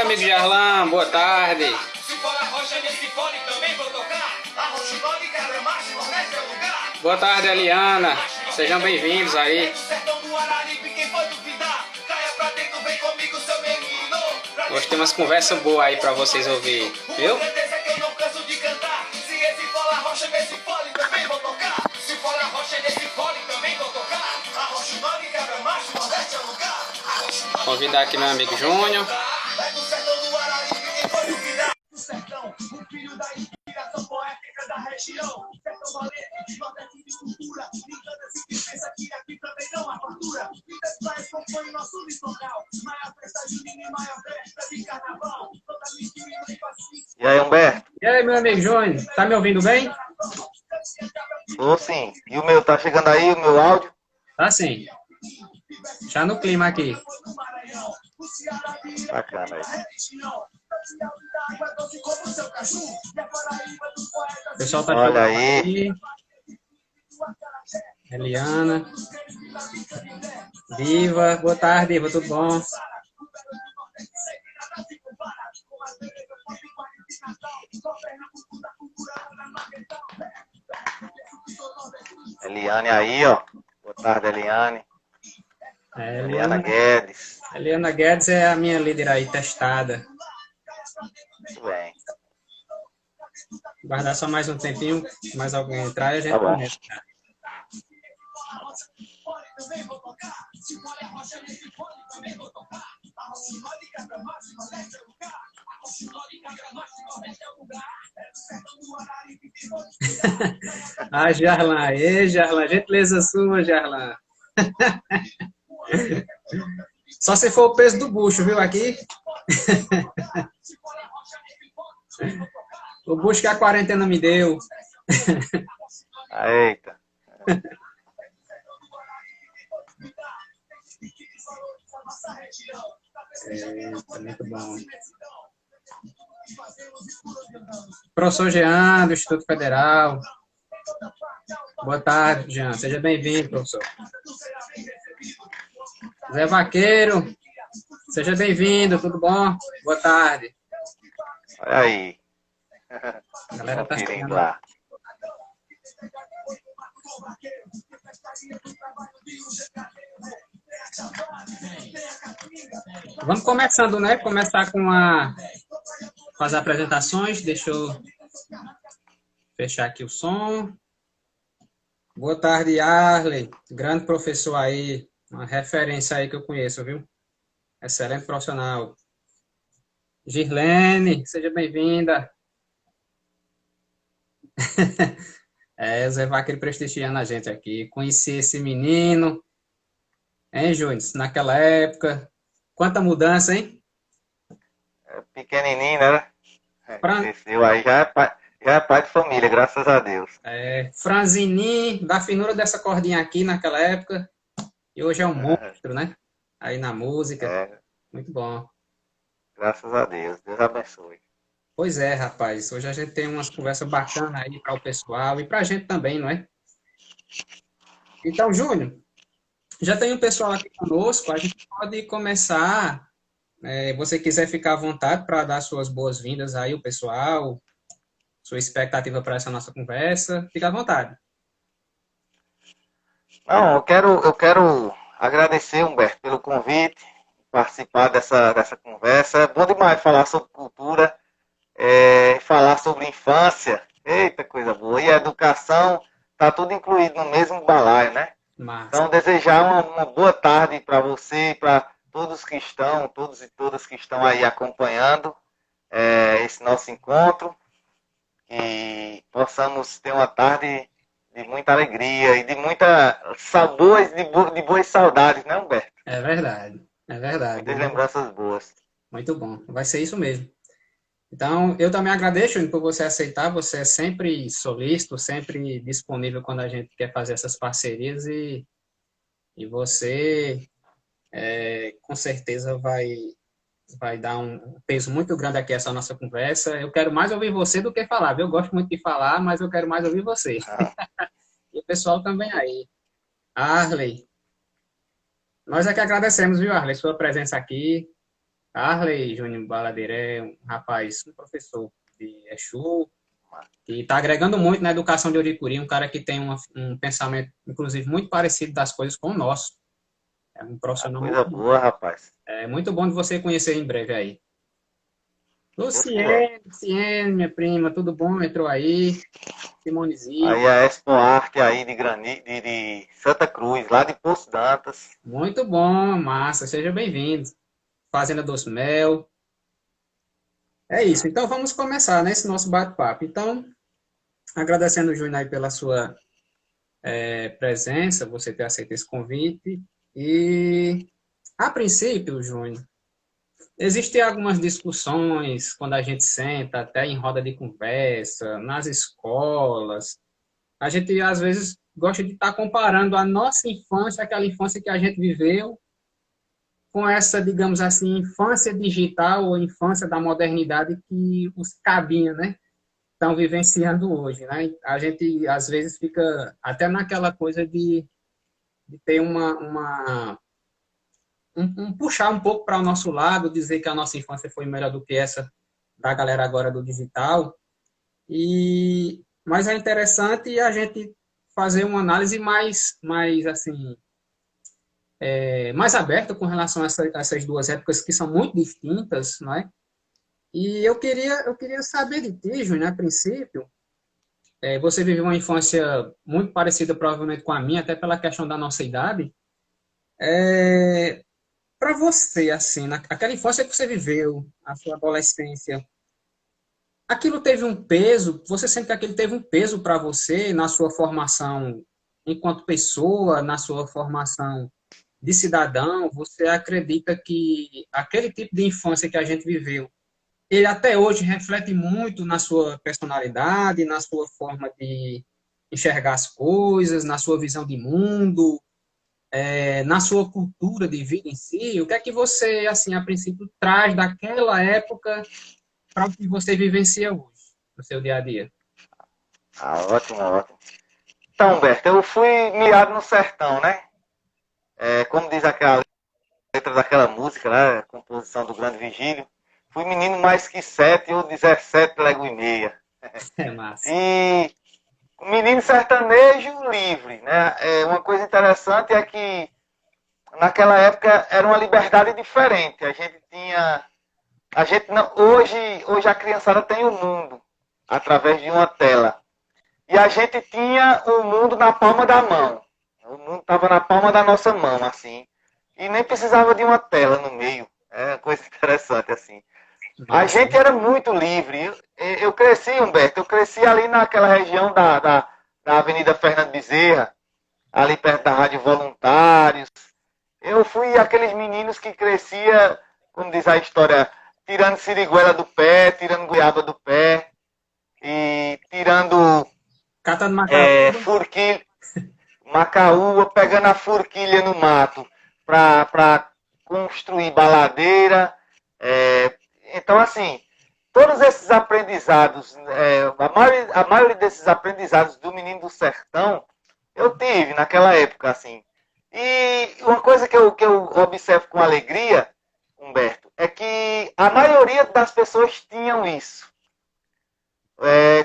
amigo Jarlan, boa tarde. Boa tarde, Eliana. Sejam bem-vindos aí. Hoje tem umas conversas boas aí pra vocês ouvir, viu? Convidar aqui meu amigo Júnior. E aí, Humberto? E aí, meu amigo Júnior, tá me ouvindo bem? Tô sim. E o meu, tá chegando aí, o meu áudio? Tá sim. Já no clima aqui. Bacana aí. O pessoal tá Olha chegando aí. aqui. Eliana. Diva, boa tarde, Diva, tudo bom? Eliane aí, ó. Boa tarde, Eliane. Eliana Guedes. Eliana Guedes é a minha líder aí, testada. Muito bem. Guardar só mais um tempinho, mais alguém entrar e a gente Tá bom. começa. Ah, Jarlan, ei, Jarlan, gentileza sua, Jarlan. Só se for o peso do bucho, viu, aqui? O bucho que a quarentena me deu. Eita. Eita, muito bom. Professor Jean, do Instituto Federal. Boa tarde, Jean. Seja bem-vindo, professor. Zé Vaqueiro, seja bem-vindo, tudo bom? Boa tarde. Olha aí. A galera tá chegando lá. Vamos começando, né? Começar com as apresentações. Deixa eu fechar aqui o som. Boa tarde, Arley. Grande professor aí. Uma referência aí que eu conheço, viu? Excelente profissional. Girlene, seja bem-vinda. Zé Vaqueiro prestigiando a gente aqui. Conheci esse menino. Hein, Júnior? Naquela época. Quanta mudança, hein? Pequenininho, né? Cresceu aí, já é pai de família, graças a Deus. Franzininho, da finura dessa cordinha aqui naquela época. E hoje é um monstro, né? Aí na música. Muito bom. Graças a Deus. Deus abençoe. Pois é, rapaz. Hoje a gente tem umas conversas bacanas aí para o pessoal e para a gente também, não é? Então, Júnior, já tem um pessoal aqui conosco. A gente pode começar. Você quiser ficar à vontade para dar suas boas-vindas aí, o pessoal, sua expectativa para essa nossa conversa, fica à vontade. Não, eu quero agradecer, Humberto, pelo convite, participar dessa conversa. É bom demais falar sobre cultura, falar sobre infância. Eita, coisa boa. E a educação, tá tudo incluído no mesmo balaio, né? Massa. Então, desejar uma boa tarde para você e para todos que estão, todos e todas que estão aí acompanhando esse nosso encontro. Que possamos ter uma tarde de muita alegria e de muita sabores, de boas saudades, né, Humberto? É verdade, é verdade. Muitas lembranças boas. Muito bom, vai ser isso mesmo. Então, eu também agradeço, Júnior, por você aceitar. Você é sempre solícito, sempre disponível quando a gente quer fazer essas parcerias e você, com certeza, vai dar um peso muito grande aqui a essa nossa conversa. Eu quero mais ouvir você do que falar, viu? Eu gosto muito de falar, mas eu quero mais ouvir você. E o pessoal também aí. Arley, nós é que agradecemos, viu, Arley, sua presença aqui. Arley Júnior Baladeira é um rapaz, um professor de Exu, e está agregando muito na educação de Oricuri, um cara que tem um pensamento, inclusive, muito parecido das coisas com o nosso. É um A profissional coisa boa, rapaz. muito bom de você conhecer em breve aí. Deus quiser. Luciene, minha prima, tudo bom? Entrou aí. Simonezinha, Aí a Expo Arte aí de Santa Cruz, lá de Poço Dantas. muito bom, massa, seja bem-vindo. Fazenda dos Mel. É isso, então vamos começar, né, esse nosso bate-papo. Então, agradecendo o Júnior aí pela sua presença, você ter aceito esse convite. E, a princípio, Júnior, existem algumas discussões quando a gente senta, até em roda de conversa, nas escolas. A gente, às vezes, gosta de estar comparando a nossa infância, aquela infância que a gente viveu, com essa, digamos assim, infância digital ou infância da modernidade que os cabinhos, né, estão vivenciando hoje, né? A gente, às vezes, fica até naquela coisa de ter puxar um pouco para o nosso lado, dizer que a nossa infância foi melhor do que essa da galera agora do digital. Mas é interessante a gente fazer uma análise mais assim, mais aberta com relação a essas duas épocas que são muito distintas, não é? E eu queria saber de ti, Júnior, a princípio, você viveu uma infância muito parecida provavelmente com a minha, até pela questão da nossa idade. Para você, assim, aquela infância que você viveu, a sua adolescência, aquilo teve um peso? Você sente que aquilo teve um peso para você na sua formação enquanto pessoa, na sua formação de cidadão? Você acredita que aquele tipo de infância que a gente viveu, ele até hoje reflete muito na sua personalidade, na sua forma de enxergar as coisas, na sua visão de mundo, na sua cultura de vida em si? O que é que você, assim, a princípio, traz daquela época para o que você vivencia hoje, no seu dia a dia? Ah, ótimo, ótimo. Então, Humberto, eu fui miado no sertão, né? Como diz aquela letra daquela música, né? Composição do Grande Vigílio. Fui menino mais que 7 ou 17 léguas e meia. É massa. E menino sertanejo livre, né? Uma coisa interessante é que naquela época era uma liberdade diferente. A gente tinha, a gente não, hoje a criançada tem o mundo através de uma tela. E a gente tinha o mundo na palma da mão. O mundo estava na palma da nossa mão, assim. E nem precisava de uma tela no meio. É uma coisa interessante, assim. A Massa, gente né? era muito livre. Eu cresci, Humberto, eu cresci ali naquela região da Avenida Fernando Bezerra, ali perto da Rádio Voluntários. Eu fui aqueles meninos que crescia, como diz a história, tirando siriguela do pé, tirando goiaba do pé, e tirando Catando macaúba. furquilha, macaúba, pegando a forquilha no mato para construir baladeira. Então, assim, todos esses aprendizados, a maioria desses aprendizados do menino do sertão, eu tive naquela época, assim. E uma coisa que eu observo com alegria, Humberto, é que a maioria das pessoas tinham isso.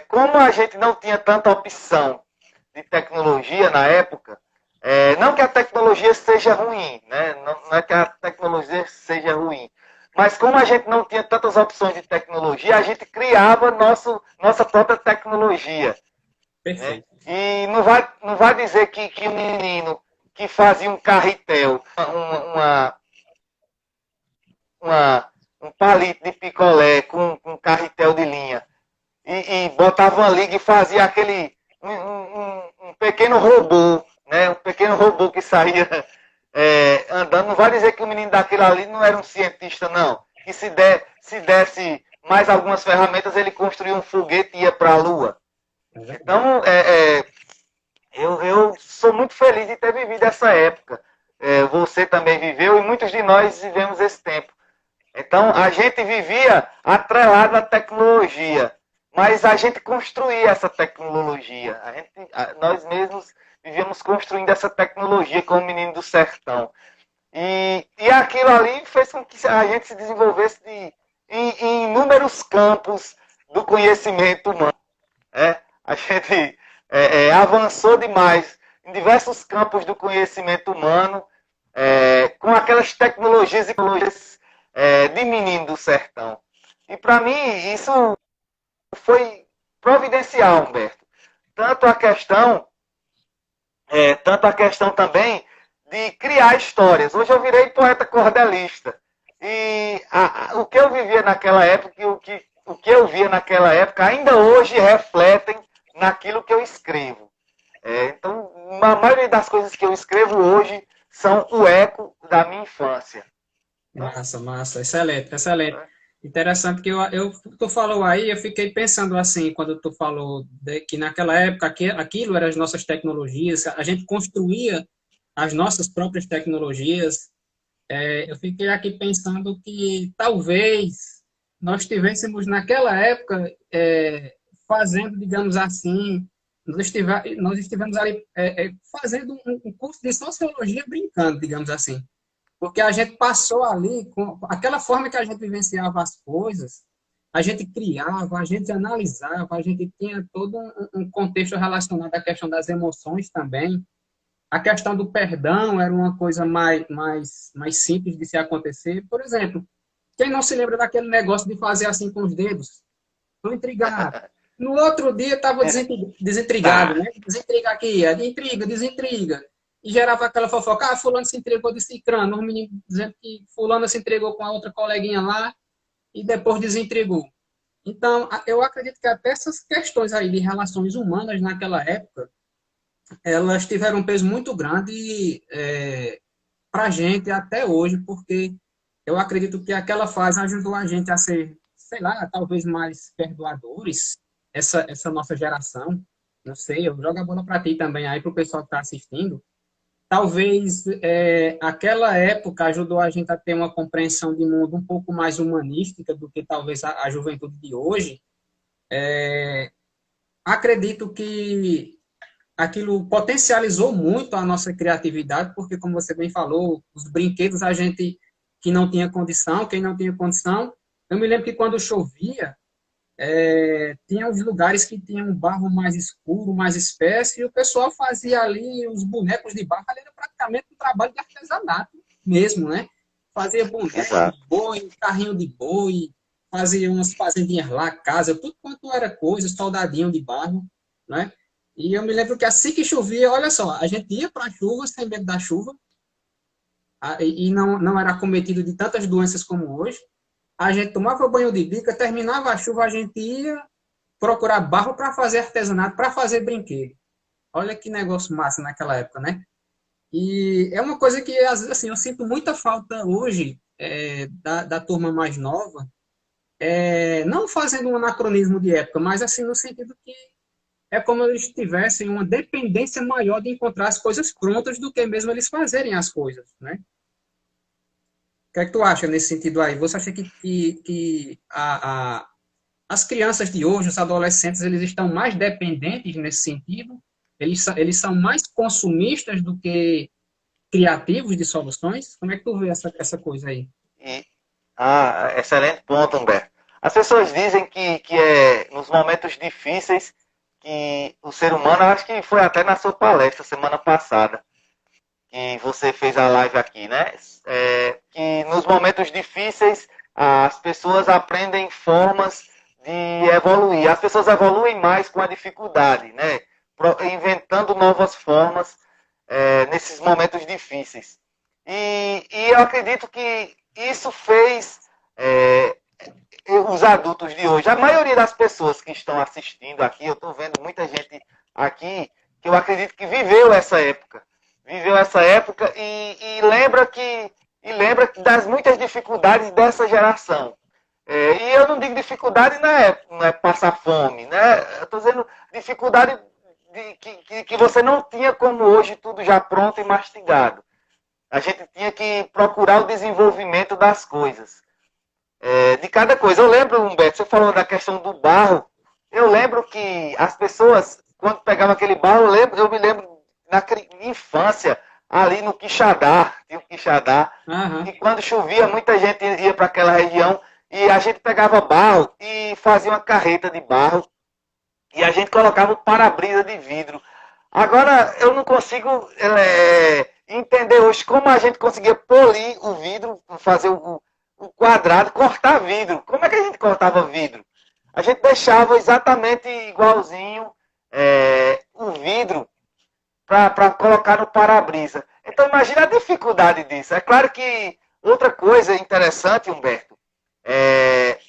Como a gente não tinha tanta opção de tecnologia na época, não que a tecnologia seja ruim, né? Não é que a tecnologia seja ruim, mas como a gente não tinha tantas opções de tecnologia, a gente criava nossa própria tecnologia. Né? Perfeito. E não vai dizer que um menino que fazia um carretel, um palito de picolé com carretel de linha, e botava uma liga e fazia aquele um pequeno robô, né? Um pequeno robô que saía andando. Não vai dizer que o menino daquele ali não era um cientista, não. Que se desse mais algumas ferramentas, ele construía um foguete e ia para a Lua. É verdade. Então, eu sou muito feliz de ter vivido essa época. Você também viveu e muitos de nós vivemos esse tempo. Então, a gente vivia atrelado à tecnologia, mas a gente construía essa tecnologia. Nós mesmos vivíamos construindo essa tecnologia como menino do sertão. E aquilo ali fez com que a gente se desenvolvesse em inúmeros campos do conhecimento humano. A gente avançou demais em diversos campos do conhecimento humano, com aquelas tecnologias e tecnologias de menino do sertão. E para mim isso foi providencial, Humberto. Tanto a questão, tanto a questão também de criar histórias. Hoje eu virei poeta cordelista. E o que eu vivia naquela época e o que eu via naquela época ainda hoje refletem naquilo que eu escrevo. Então, a maioria das coisas que eu escrevo hoje são o eco da minha infância. Massa, massa, excelente, excelente. Interessante que tu falou aí, eu fiquei pensando assim, quando tu falou que naquela época aquilo eram as nossas tecnologias, a gente construía as nossas próprias tecnologias. Eu fiquei aqui pensando que talvez nós estivéssemos naquela época fazendo, digamos assim, nós estivemos ali fazendo um curso de sociologia brincando, digamos assim. Porque a gente passou ali, com aquela forma que a gente vivenciava as coisas, a gente criava, a gente analisava, a gente tinha todo um contexto relacionado à questão das emoções também. A questão do perdão era uma coisa mais simples de se acontecer. Por exemplo, quem não se lembra daquele negócio de fazer assim com os dedos? Estou intrigado. No outro dia estava desintrigado, né? Desintriga aqui, intriga, desintriga. E gerava aquela fofoca, fulano se entregou de cicrano, os meninos dizendo que fulano se entregou com a outra coleguinha lá e depois desintrigou. Então, eu acredito que até essas questões aí de relações humanas naquela época, elas tiveram um peso muito grande para a gente até hoje, porque eu acredito que aquela fase ajudou a gente a ser, sei lá, talvez mais perdoadores, essa nossa geração. Não sei, eu jogo a bola para ti também aí, para o pessoal que está assistindo. Talvez aquela época ajudou a gente a ter uma compreensão de mundo um pouco mais humanística do que talvez a juventude de hoje. Acredito que aquilo potencializou muito a nossa criatividade, porque, como você bem falou, os brinquedos a gente que não tinha condição, quem não tinha condição. Eu me lembro que quando chovia, tinha os lugares que tinham um barro mais escuro, mais espesso, e o pessoal fazia ali os bonecos de barro, ali era praticamente um trabalho de artesanato mesmo, né? Fazia boneco de boi, carrinho de boi, fazia umas fazendinhas lá, casa, tudo quanto era coisa, soldadinho de barro, né? E eu me lembro que assim que chovia, olha só, a gente ia para a chuva sem medo da chuva, e não era acometido de tantas doenças como hoje. A gente tomava banho de bica, terminava a chuva, a gente ia procurar barro para fazer artesanato, para fazer brinquedo. Olha que negócio massa naquela época, né? E é uma coisa que, assim, eu sinto muita falta hoje da turma mais nova, não fazendo um anacronismo de época, mas assim, no sentido que é como eles tivessem uma dependência maior de encontrar as coisas prontas do que mesmo eles fazerem as coisas, né? O que é que tu acha nesse sentido aí? Você acha que as crianças de hoje, os adolescentes, eles estão mais dependentes nesse sentido? Eles são mais consumistas do que criativos de soluções? Como é que tu vê essa coisa aí? Excelente ponto, Humberto. As pessoas dizem que é nos momentos difíceis que o ser humano, acho que foi até na sua palestra semana passada, que você fez a live aqui, né? Que nos momentos difíceis as pessoas aprendem formas de evoluir. As pessoas evoluem mais com a dificuldade, né? Inventando novas formas nesses momentos difíceis. E eu acredito que isso fez os adultos de hoje, a maioria das pessoas que estão assistindo aqui, eu estou vendo muita gente aqui que eu acredito que viveu essa época. Viveu essa época e lembra das muitas dificuldades dessa geração. E eu não digo dificuldade não é passar fome, né? Eu estou dizendo dificuldade que você não tinha como hoje tudo já pronto e mastigado. A gente tinha que procurar o desenvolvimento das coisas. De cada coisa. Eu lembro, Humberto, você falou da questão do barro. Eu lembro que as pessoas, quando pegavam aquele barro, eu me lembro na infância, ali no Quixadá, tinha o Quixadá, Aham. e quando chovia, muita gente ia para aquela região, e a gente pegava barro e fazia uma carreta de barro, e a gente colocava o para-brisa de vidro. Agora, eu não consigo entender hoje como a gente conseguia polir o vidro, fazer o quadrado, cortar vidro. Como é que a gente cortava vidro? A gente deixava exatamente igualzinho o vidro para colocar no para-brisa. Então, imagina a dificuldade disso. É claro que outra coisa interessante, Humberto, é,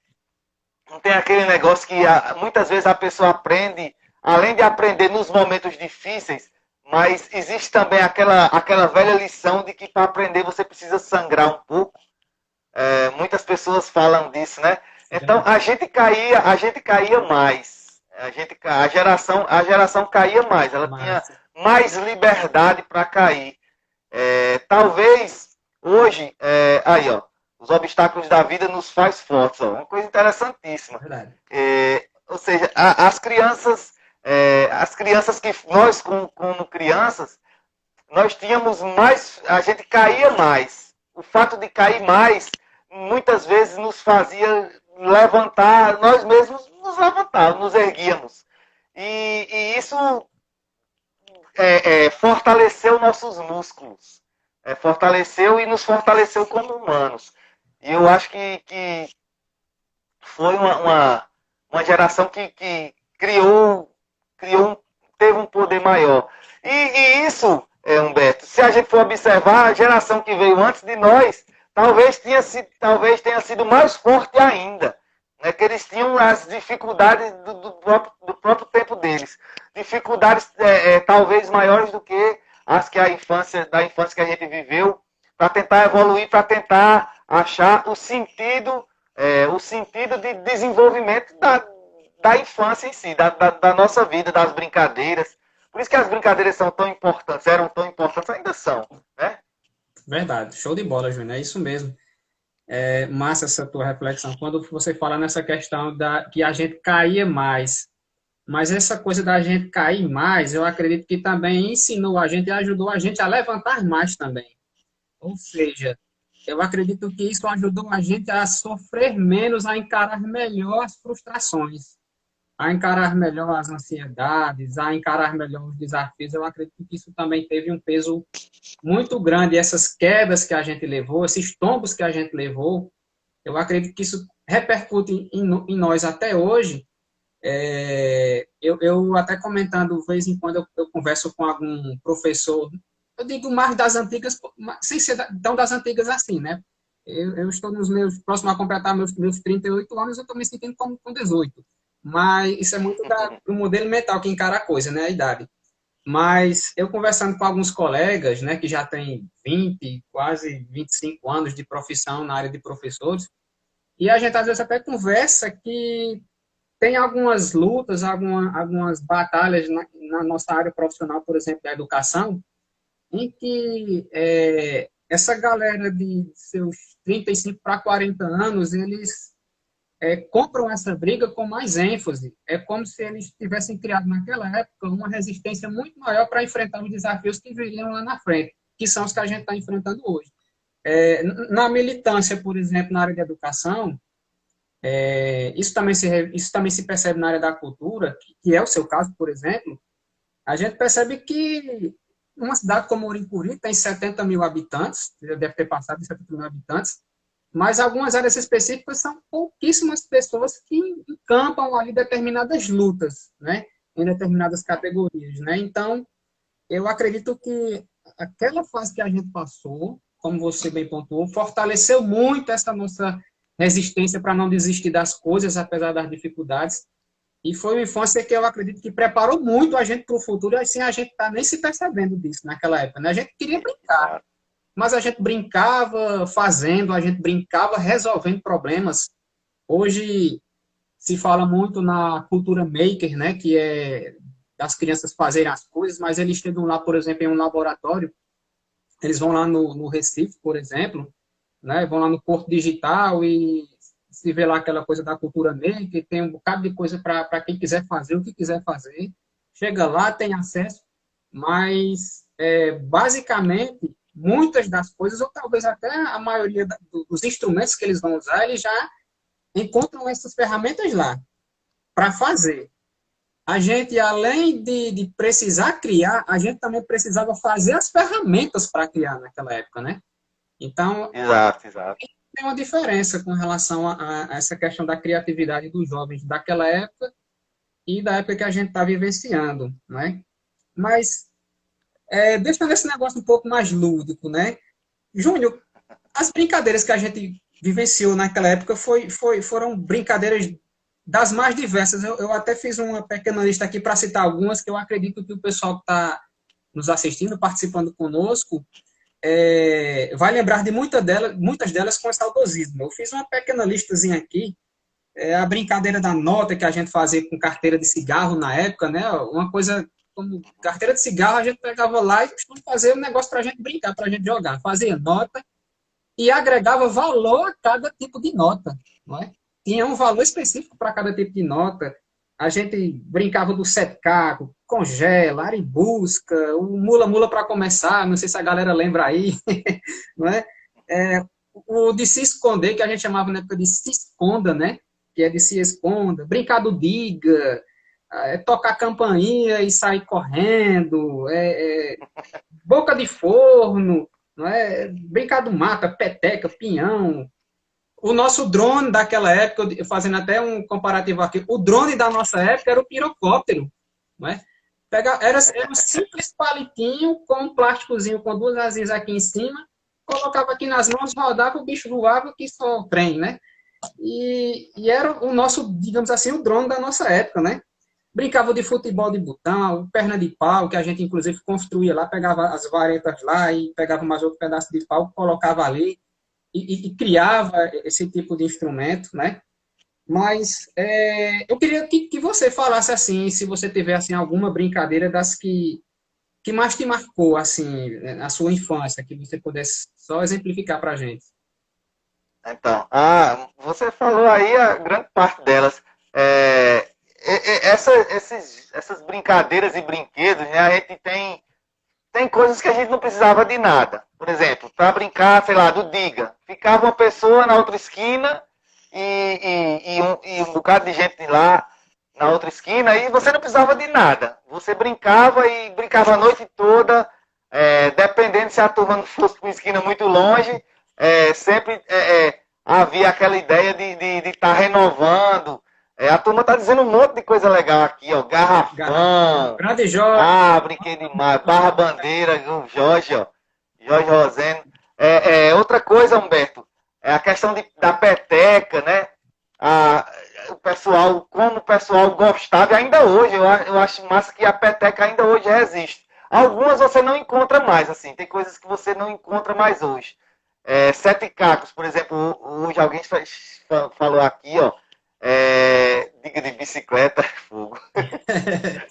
não tem aquele negócio que muitas vezes a pessoa aprende, além de aprender nos momentos difíceis, mas existe também aquela velha lição de que para aprender você precisa sangrar um pouco. Muitas pessoas falam disso, né? Então a gente caía mais. A geração caía mais, ela tinha Massa. mais liberdade para cair. Talvez hoje, aí ó, os obstáculos da vida nos faz fortes, ó, uma coisa interessantíssima. Verdade. Ou seja, as crianças que nós, como crianças, nós tínhamos mais, a gente caía mais. O fato de cair mais, muitas vezes nos fazia levantar, nós mesmos nos levantávamos, nos erguíamos. E isso fortaleceu nossos músculos. Fortaleceu e nos fortaleceu como humanos. E eu acho que foi uma geração que teve um poder maior. E isso, Humberto, se a gente for observar, a geração que veio antes de nós, talvez tenha sido mais forte ainda. Né, que eles tinham as dificuldades do próprio tempo deles. Dificuldades talvez maiores do que as que da infância que a gente viveu, para tentar evoluir, para tentar achar o sentido de desenvolvimento da infância em si, da nossa vida, das brincadeiras. Por isso que as brincadeiras são tão importantes, eram tão importantes, ainda são. Né? Verdade. Show de bola, Júnior. É isso mesmo. É massa essa tua reflexão. Quando você fala nessa questão que a gente caía mais. Mas essa coisa da gente cair mais, eu acredito que também ensinou a gente e ajudou a gente a levantar mais também. Ou seja, eu acredito que isso ajudou a gente a sofrer menos, a encarar melhor as frustrações, a encarar melhor as ansiedades, a encarar melhor os desafios. Eu acredito que isso também teve um peso muito grande. Essas quedas que a gente levou, esses tombos que a gente levou, eu acredito que isso repercute em nós até hoje. Eu até comentando, de vez em quando eu converso com algum professor, eu digo mais das antigas, sem ser tão das antigas assim, né? Eu estou próximo a completar meus 38 anos, eu estou me sentindo como com 18. Mas isso é muito do modelo mental que encara a coisa, né? A idade. Mas eu conversando com alguns colegas, né, que já têm 20, quase 25 anos de profissão na área de professores, e a gente às vezes até conversa que tem algumas lutas, algumas batalhas na nossa área profissional, por exemplo, da educação, em que essa galera de seus 35 para 40 anos, eles compram essa briga com mais ênfase. É como se eles tivessem criado naquela época uma resistência muito maior para enfrentar os desafios que viriam lá na frente, que são os que a gente está enfrentando hoje. Na militância, por exemplo, na área de educação, isso também se percebe na área da cultura, que é o seu caso, por exemplo. A gente percebe que uma cidade como Orincuri tem 70 mil habitantes, já deve ter passado de 70 mil habitantes, mas algumas áreas específicas são pouquíssimas pessoas que encampam ali determinadas lutas, né, em determinadas categorias, né? Então, eu acredito que aquela fase que a gente passou, como você bem pontuou, fortaleceu muito essa nossa resistência para não desistir das coisas, apesar das dificuldades. E foi uma infância que eu acredito que preparou muito a gente para o futuro, e assim a gente está nem se percebendo disso naquela época. Né? A gente queria brincar, mas a gente brincava fazendo, a gente brincava resolvendo problemas. Hoje se fala muito na cultura maker, né, que é das crianças fazerem as coisas, mas eles chegam lá, por exemplo, em um laboratório, eles vão lá no Recife, por exemplo, né, vão lá no Porto Digital e se vê lá aquela coisa da cultura maker, tem um bocado de coisa para quem quiser fazer o que quiser fazer. Chega lá, tem acesso, mas basicamente, muitas das coisas, ou talvez até a maioria dos instrumentos que eles vão usar, eles já encontram essas ferramentas lá para fazer. A gente, além de precisar criar, a gente também precisava fazer as ferramentas para criar naquela época, né? Então, Exato. tem uma diferença com relação a essa questão da criatividade dos jovens daquela época e da época que a gente está vivenciando, né? Mas, deixando esse negócio um pouco mais lúdico, né? Júnior, as brincadeiras que a gente vivenciou naquela época foram brincadeiras das mais diversas. Eu até fiz uma pequena lista aqui para citar algumas que eu acredito que o pessoal que está nos assistindo, participando conosco, vai lembrar de muitas delas com saudosismo. Eu fiz uma pequena listazinha aqui, a brincadeira da nota que a gente fazia com carteira de cigarro na época, né? Uma coisa como carteira de cigarro, a gente pegava lá e costumava fazer um negócio para a gente brincar, para a gente jogar. Fazia nota e agregava valor a cada tipo de nota, não é? Tinha um valor específico para cada tipo de nota. A gente brincava do sete caco, congela, aribusca, o mula-mula para começar, não sei se a galera lembra aí, não é? O de se esconder, que a gente chamava na época de se esconda, né? Que é de se esconda, brincar do diga, tocar campainha e sair correndo, boca de forno, não é? Brincar do mata, peteca, pinhão. O nosso drone daquela época, fazendo até um comparativo aqui, o drone da nossa época era o pirocóptero, não é? Era um simples palitinho com um plásticozinho com duas asinhas aqui em cima, colocava aqui nas mãos, rodava, o bicho voava, que só o trem, né? E era o nosso, digamos assim, o drone da nossa época, né? Brincava de futebol de botão, perna de pau, que a gente inclusive construía lá, pegava as varetas lá e pegava mais outro pedaço de pau, colocava ali e criava esse tipo de instrumento, né? Mas eu queria que você falasse assim, se você tiver assim alguma brincadeira das que mais te marcou assim na sua infância, que você pudesse só exemplificar para a gente. Então, você falou aí a grande parte delas. Essas brincadeiras e brinquedos, né? A gente tem coisas que a gente não precisava de nada. Por exemplo, para brincar, sei lá, do diga. Ficava uma pessoa na outra esquina e um bocado de gente lá na outra esquina e você não precisava de nada. Você brincava e brincava a noite toda, dependendo se a turma não fosse para uma esquina muito longe, sempre havia aquela ideia de estar renovando. A turma tá dizendo um monte de coisa legal aqui, ó. Garrafão. Grande Jorge. Brinquei demais. Barra Bandeira, o Jorge, ó. Jorge Roseno. Outra coisa, Humberto, é a questão da peteca, né? Como o pessoal gostava, e ainda hoje, eu acho massa que a peteca ainda hoje resiste. Algumas você não encontra mais, assim. Tem coisas que você não encontra mais hoje. Sete cacos, por exemplo, hoje alguém falou aqui, ó. Diga de bicicleta, fogo.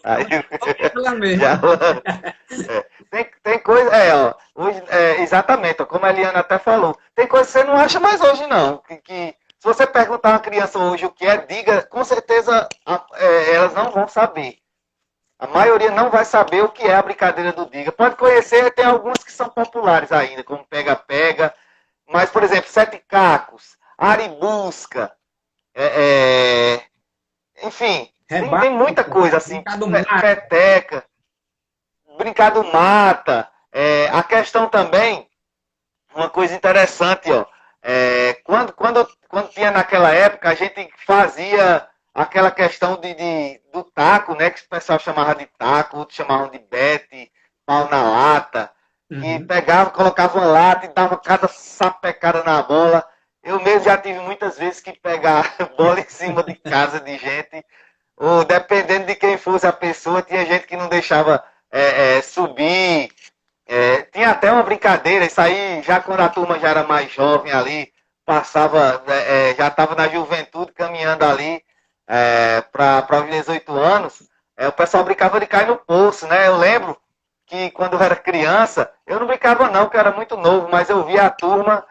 Aí, tem coisa, hoje, exatamente, ó, como a Eliana até falou, tem coisa que você não acha mais hoje, não. Que se você perguntar a uma criança hoje o que é, diga, com certeza elas não vão saber. A maioria não vai saber o que é a brincadeira do diga. Pode conhecer, tem algumas que são populares ainda, como pega-pega, mas, por exemplo, sete cacos, aribusca, enfim, tem muita coisa assim, peteca, brincar do mata, a questão também, uma coisa interessante, ó, quando tinha naquela época, a gente fazia aquela questão do taco, né, que o pessoal chamava de taco, outros chamavam de bete, pau na lata, e pegava, colocava uma lata e dava cada sapecada na bola. Eu mesmo já tive muitas vezes que pegar bola em cima de casa de gente, ou dependendo de quem fosse a pessoa, tinha gente que não deixava subir. Tinha até uma brincadeira, isso aí já quando a turma já era mais jovem ali, passava, já estava na juventude caminhando ali para os 18 anos, o pessoal brincava de cair no poço, né? Eu lembro que quando eu era criança, eu não brincava não, porque eu era muito novo, mas eu via a turma,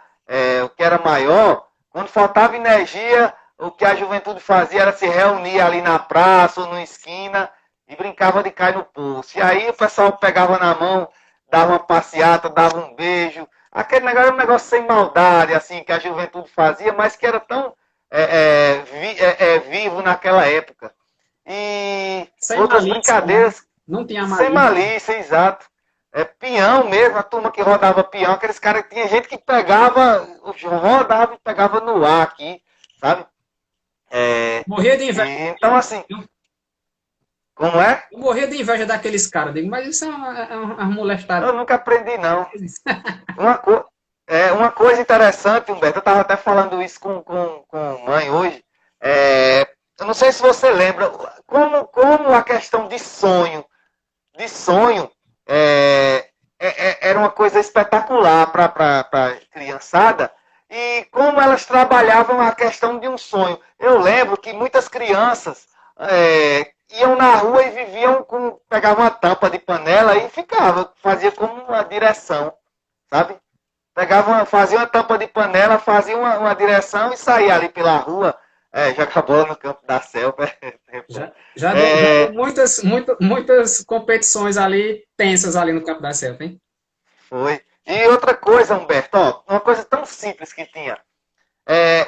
o que era maior, quando faltava energia, o que a juventude fazia era se reunir ali na praça ou numa esquina e brincava de cair no poço. E aí o pessoal pegava na mão dava uma passeata, dava um beijo. Aquele negócio era um negócio sem maldade, assim, que a juventude fazia, mas que era tão vivo naquela época. E Sem outras malícia, né? brincadeiras Não tinha sem malícia. malícia, exato. Peão mesmo, a turma que rodava peão, aqueles caras que tinha gente que pegava, rodava e pegava no ar aqui, sabe? É, Morria de inveja. então, assim, como é? Eu morria de inveja daqueles caras. Digo, mas isso é uma molestada. Eu nunca aprendi, não. Uma, co uma coisa interessante, Humberto, eu estava até falando isso com mãe hoje. Eu não sei se você lembra, como a questão de sonho era uma coisa espetacular para a criançada e como elas trabalhavam a questão de um sonho. Eu lembro que muitas crianças iam na rua e viviam pegavam uma tampa de panela e fazia como uma direção, sabe? Fazia uma tampa de panela, fazia uma direção e saía ali pela rua, jogar bola no campo da selva. Já deu muitas competições ali, tensas ali no Campo da Selva, hein? Foi. E outra coisa, Humberto, ó, uma coisa tão simples que tinha.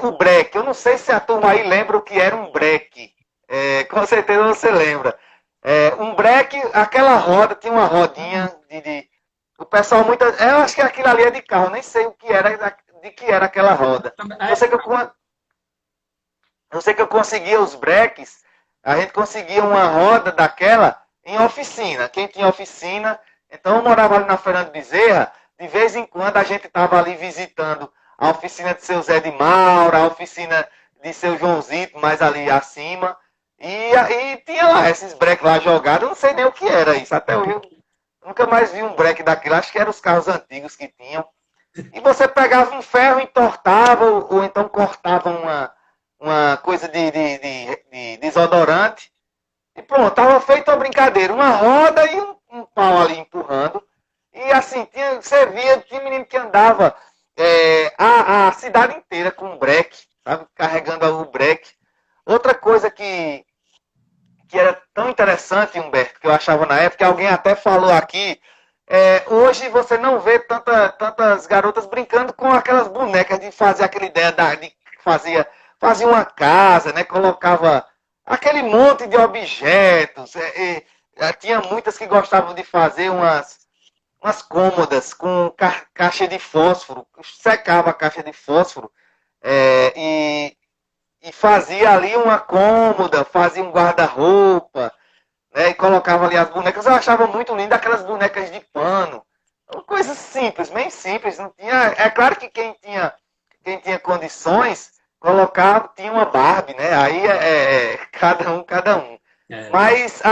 O breque. Eu não sei se a turma aí lembra o que era um breque. Com certeza você lembra. Um breque, aquela roda, tinha uma rodinha o pessoal eu acho que aquilo ali é de carro, nem sei o que era, de que era aquela roda. Eu sei que eu conseguia os breques, a gente conseguia uma roda daquela em oficina. Quem tinha oficina, então eu morava ali na Fernando Bezerra, de vez em quando a gente estava ali visitando a oficina de seu Zé de Maura, a oficina de seu Joãozito, mais ali acima, e tinha lá esses breques lá jogados, eu não sei nem o que era isso, até hoje eu nunca mais vi um breque daquilo, acho que eram os carros antigos que tinham. E você pegava um ferro, entortava, ou então cortava uma coisa de desodorante, e pronto, estava feita a brincadeira, uma roda e um pau ali empurrando. E assim, você via, tinha menino que andava a cidade inteira com um breque, sabe? Carregando o breque. Outra coisa que era tão interessante, Humberto, que eu achava na época, que alguém até falou aqui, hoje você não vê tantas garotas brincando com aquelas bonecas de fazer aquela ideia de fazia uma casa, né? Colocava aquele monte de objetos. Tinha muitas que gostavam de fazer umas cômodas com caixa de fósforo, secava a caixa de fósforo e fazia ali uma cômoda, fazia um guarda-roupa, né, e colocava ali as bonecas. Eu achava muito lindo aquelas bonecas de pano. Coisas simples, bem simples. Não tinha, é claro que quem tinha condições, tinha uma Barbie, né? Aí cada um. Mas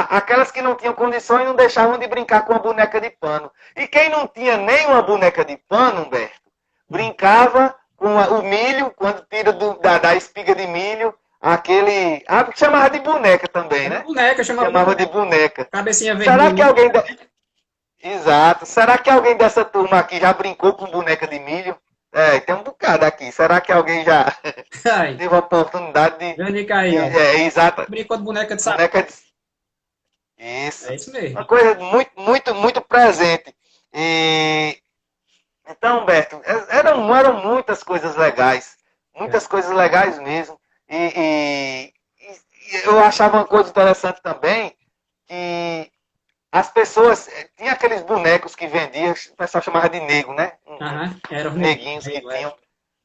aquelas que não tinham condições não deixavam de brincar com a boneca de pano. E quem não tinha nem uma boneca de pano, Humberto, brincava com o milho, quando tira da espiga de milho, aquele. Chamava de boneca também, né? Chamava de boneca. Cabecinha vermelha. Será que alguém. Exato. Será que alguém dessa turma aqui já brincou com boneca de milho? Tem um bocado aqui. Será que alguém já teve a oportunidade de. Aí, exato. Brincou de boneca de sapato. Isso. É isso mesmo. Uma coisa muito, muito, muito presente. Então, Humberto, eram muitas coisas legais. Muitas coisas legais mesmo. E eu achava uma coisa interessante também, que as pessoas, tinha aqueles bonecos que vendiam, o pessoal chamava de nego, né? Eram neguinhos que tinham.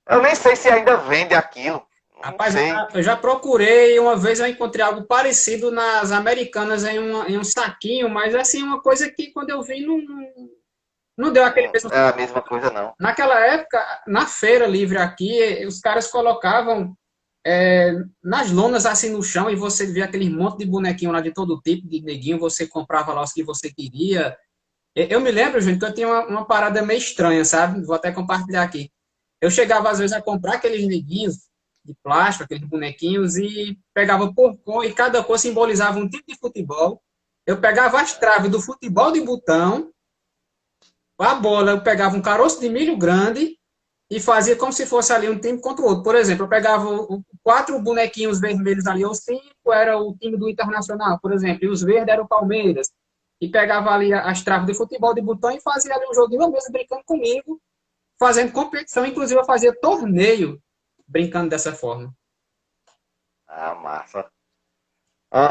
Eu nem sei se ainda vende aquilo. Rapaz, eu já procurei, uma vez eu encontrei algo parecido nas Americanas em um saquinho, mas assim, uma coisa que quando eu vi não deu aquele mesmo. É a mesma coisa, não. Naquela época, na feira livre aqui, os caras colocavam nas lonas assim no chão e você via aquele monte de bonequinho lá de todo tipo, de neguinho, você comprava lá os que você queria. Eu me lembro, gente, que eu tinha uma parada meio estranha, sabe? Vou até compartilhar aqui. Eu chegava às vezes a comprar aqueles neguinhos de plástico, aqueles bonequinhos, e pegava por cor, e cada cor simbolizava um tipo de futebol. Eu pegava as traves do futebol de botão, a bola, eu pegava um caroço de milho grande e fazia como se fosse ali um time contra o outro. Por exemplo, eu pegava 4 bonequinhos vermelhos ali, ou 5 era o time do Internacional, por exemplo, e os verdes eram o Palmeiras. e pegava ali as travas de futebol de botão e fazia ali um joguinho mesmo, brincando comigo, fazendo competição, inclusive eu fazia torneio brincando dessa forma. Ah, massa. Ó,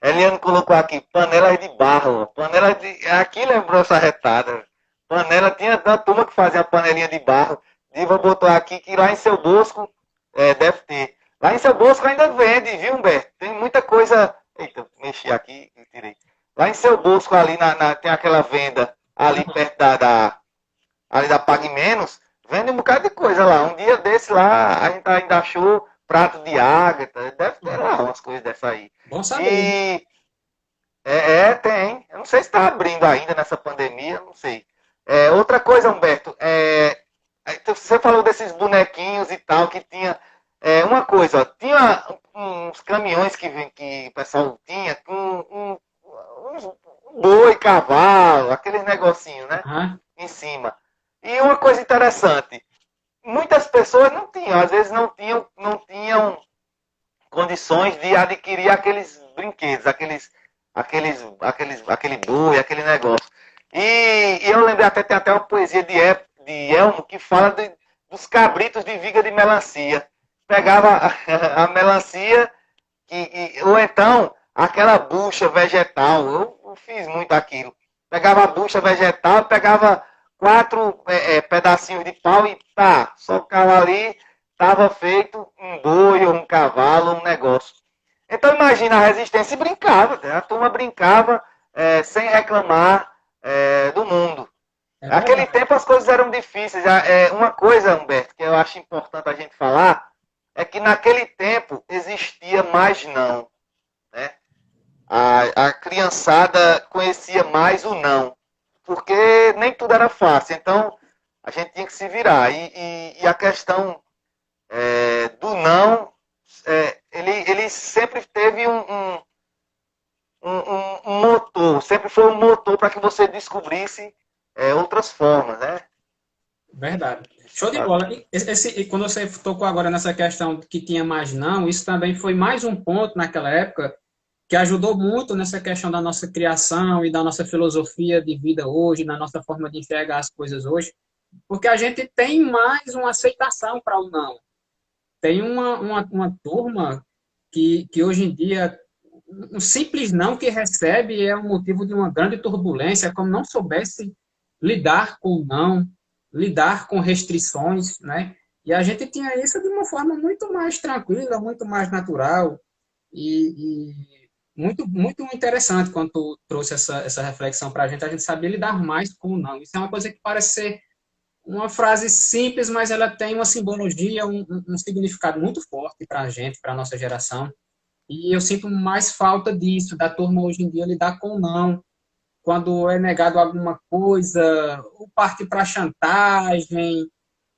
Eliane colocou aqui, panelas de barro. Panelas de. Aqui lembrou essa retada. Panela, tinha uma turma que fazia panelinha de barro. Diva botou aqui que lá em Seu Bosco deve ter. Lá em Seu Bosco ainda vende, viu, Humberto? Tem muita coisa. Eita, mexi aqui e tirei. Lá em Seu Bosco, ali tem aquela venda, ali perto ali da Pague Menos, vende um bocado de coisa lá. Um dia desse lá, a gente ainda achou prato de ágata. Deve ter lá umas coisas dessa aí. Bom saber. E tem. Eu não sei se está abrindo ainda nessa pandemia, não sei. Outra coisa, Humberto, você falou desses bonequinhos e tal, que tinha. Uma coisa, ó, tinha uns caminhões que o pessoal tinha com um boi, cavalo, aqueles negocinhos, né? Uhum. Em cima. E uma coisa interessante, muitas pessoas não tinham, às vezes não tinham condições de adquirir aqueles brinquedos, aquele boi, aquele negócio. E eu lembrei tem até uma poesia de Elmo que fala dos cabritos de viga de melancia. Pegava a melancia ou então aquela bucha vegetal. Eu fiz muito aquilo. Pegava a bucha vegetal, pegava 4 pedacinhos de pau e tá, socava ali, estava feito um boi ou um cavalo, um negócio. Então imagina a resistência e brincava, a turma brincava sem reclamar do mundo. Naquele tempo as coisas eram difíceis. Uma coisa, Humberto, que eu acho importante a gente falar, é que naquele tempo existia mais não. Né? A criançada conhecia mais o não. Porque nem tudo era fácil. Então, a gente tinha que se virar. E a questão do não, ele sempre teve um motor. Sempre foi um motor para que você descobrisse outras formas, né? Verdade. Show de bola. Quando você tocou agora nessa questão que tinha mais não, isso também foi mais um ponto naquela época que ajudou muito nessa questão da nossa criação e da nossa filosofia de vida hoje, na nossa forma de enxergar as coisas hoje, porque a gente tem mais uma aceitação para o não. Tem uma turma que hoje em dia, um simples não que recebe é um motivo de uma grande turbulência, como não soubesse lidar com o não, lidar com restrições, né? E a gente tinha isso de uma forma muito mais tranquila, muito mais natural e muito, muito interessante quando tu trouxe essa reflexão para a gente sabia lidar mais com o não. Isso é uma coisa que parece ser uma frase simples, mas ela tem uma simbologia, um significado muito forte para a gente, para a nossa geração. E eu sinto mais falta disso, da turma hoje em dia lidar com o não, quando é negado alguma coisa, ou parte para chantagem,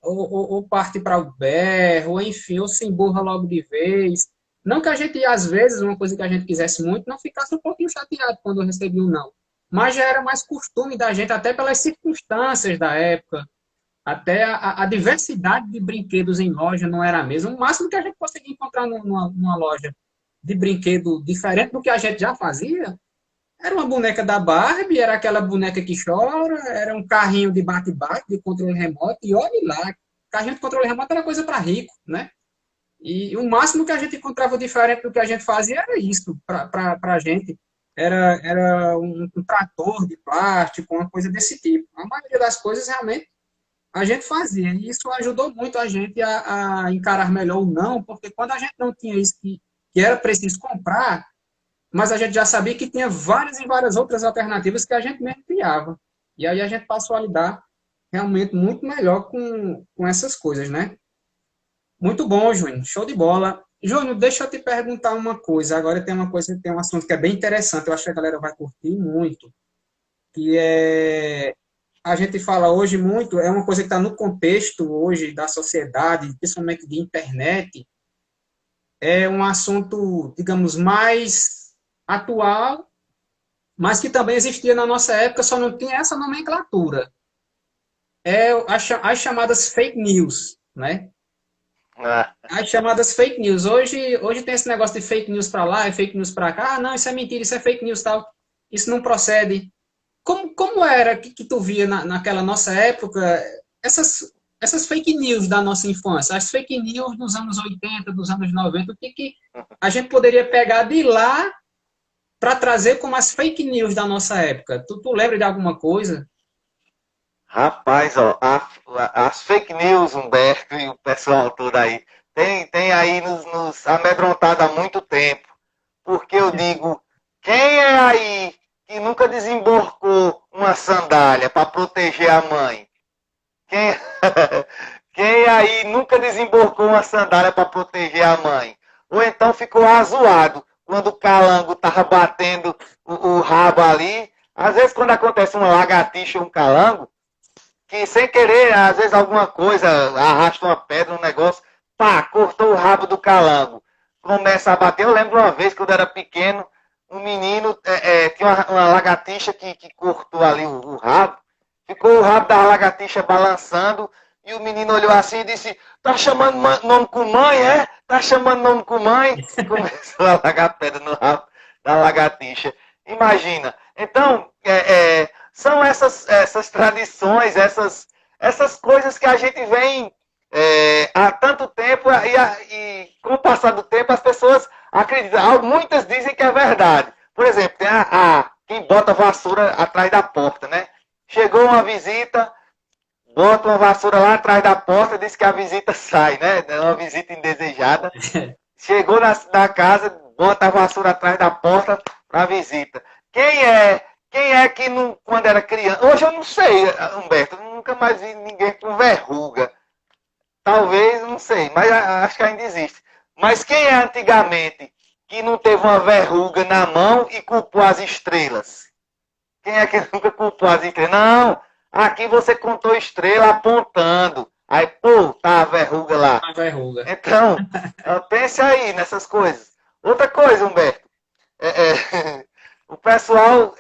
ou parte para o berro, ou enfim, ou se emburra logo de vez. Não que a gente, às vezes, uma coisa que a gente quisesse muito, não ficasse um pouquinho chateado quando eu recebi um não. Mas já era mais costume da gente, até pelas circunstâncias da época, até a diversidade de brinquedos em loja não era a mesma. O máximo que a gente conseguia encontrar numa loja de brinquedo diferente do que a gente já fazia era uma boneca da Barbie, era aquela boneca que chora, era um carrinho de bate-bate, de controle remoto, e olhe lá, carrinho de controle remoto era coisa para rico, né? E o máximo que a gente encontrava diferente do que a gente fazia era isso, para a gente. Era um trator de plástico, uma coisa desse tipo. A maioria das coisas realmente a gente fazia. E isso ajudou muito a gente a encarar melhor o não, porque quando a gente não tinha isso que era preciso comprar, mas a gente já sabia que tinha várias e várias outras alternativas que a gente mesmo criava. E aí a gente passou a lidar realmente muito melhor com essas coisas, né? Muito bom, Júnior. Show de bola. Júnior, deixa eu te perguntar uma coisa. Agora tem um assunto que é bem interessante, eu acho que a galera vai curtir muito, que é a gente fala hoje muito, é uma coisa que está no contexto hoje da sociedade, principalmente de internet, é um assunto, digamos, mais atual, mas que também existia na nossa época, só não tinha essa nomenclatura. É as chamadas fake news, né? As chamadas fake news. Hoje tem esse negócio de fake news para lá, é fake news para cá. Ah, não, isso é mentira, isso é fake news tal. isso não procede. Como era que tu via naquela nossa época essas fake news da nossa infância, as fake news dos anos 80, dos anos 90, o que a gente poderia pegar de lá para trazer como as fake news da nossa época? Tu lembra de alguma coisa? Rapaz, ó, as fake news, Humberto e o pessoal todo aí, tem aí nos amedrontado há muito tempo. Porque eu digo, quem é aí que nunca desemborcou uma sandália para proteger a mãe? Quem, quem aí nunca desemborcou uma sandália para proteger a mãe? Ou então ficou azoado quando o calango estava batendo o rabo ali. Às vezes, quando acontece uma lagartixa ou um calango, que sem querer, às vezes alguma coisa, arrasta uma pedra, um negócio, pá, cortou o rabo do calango. Começa a bater. Eu lembro uma vez, quando eu era pequeno, um menino, tinha uma lagartixa que cortou ali o rabo, ficou o rabo da lagartixa balançando, e o menino olhou assim e disse, tá chamando nome com mãe, é? Tá chamando nome com mãe? E começou a largar pedra no rabo da lagartixa. Imagina. Então, são essas tradições, essas coisas que a gente vem há tanto tempo e com o passar do tempo as pessoas acreditam. Muitas dizem que é verdade. Por exemplo, tem quem bota vassoura atrás da porta, né? Chegou uma visita, bota uma vassoura lá atrás da porta, diz que a visita sai, né? É uma visita indesejada. Chegou na casa, bota a vassoura atrás da porta para visita. Quem é que não, quando era criança... Hoje eu não sei, Humberto, eu nunca mais vi ninguém com verruga. Talvez, não sei, mas acho que ainda existe. Mas quem é antigamente que não teve uma verruga na mão e culpou as estrelas? Quem é que nunca culpou as estrelas? Não, aqui você contou estrela apontando. Aí, pô, tá a verruga lá. A verruga. Então, pense aí nessas coisas. Outra coisa, Humberto. O pessoal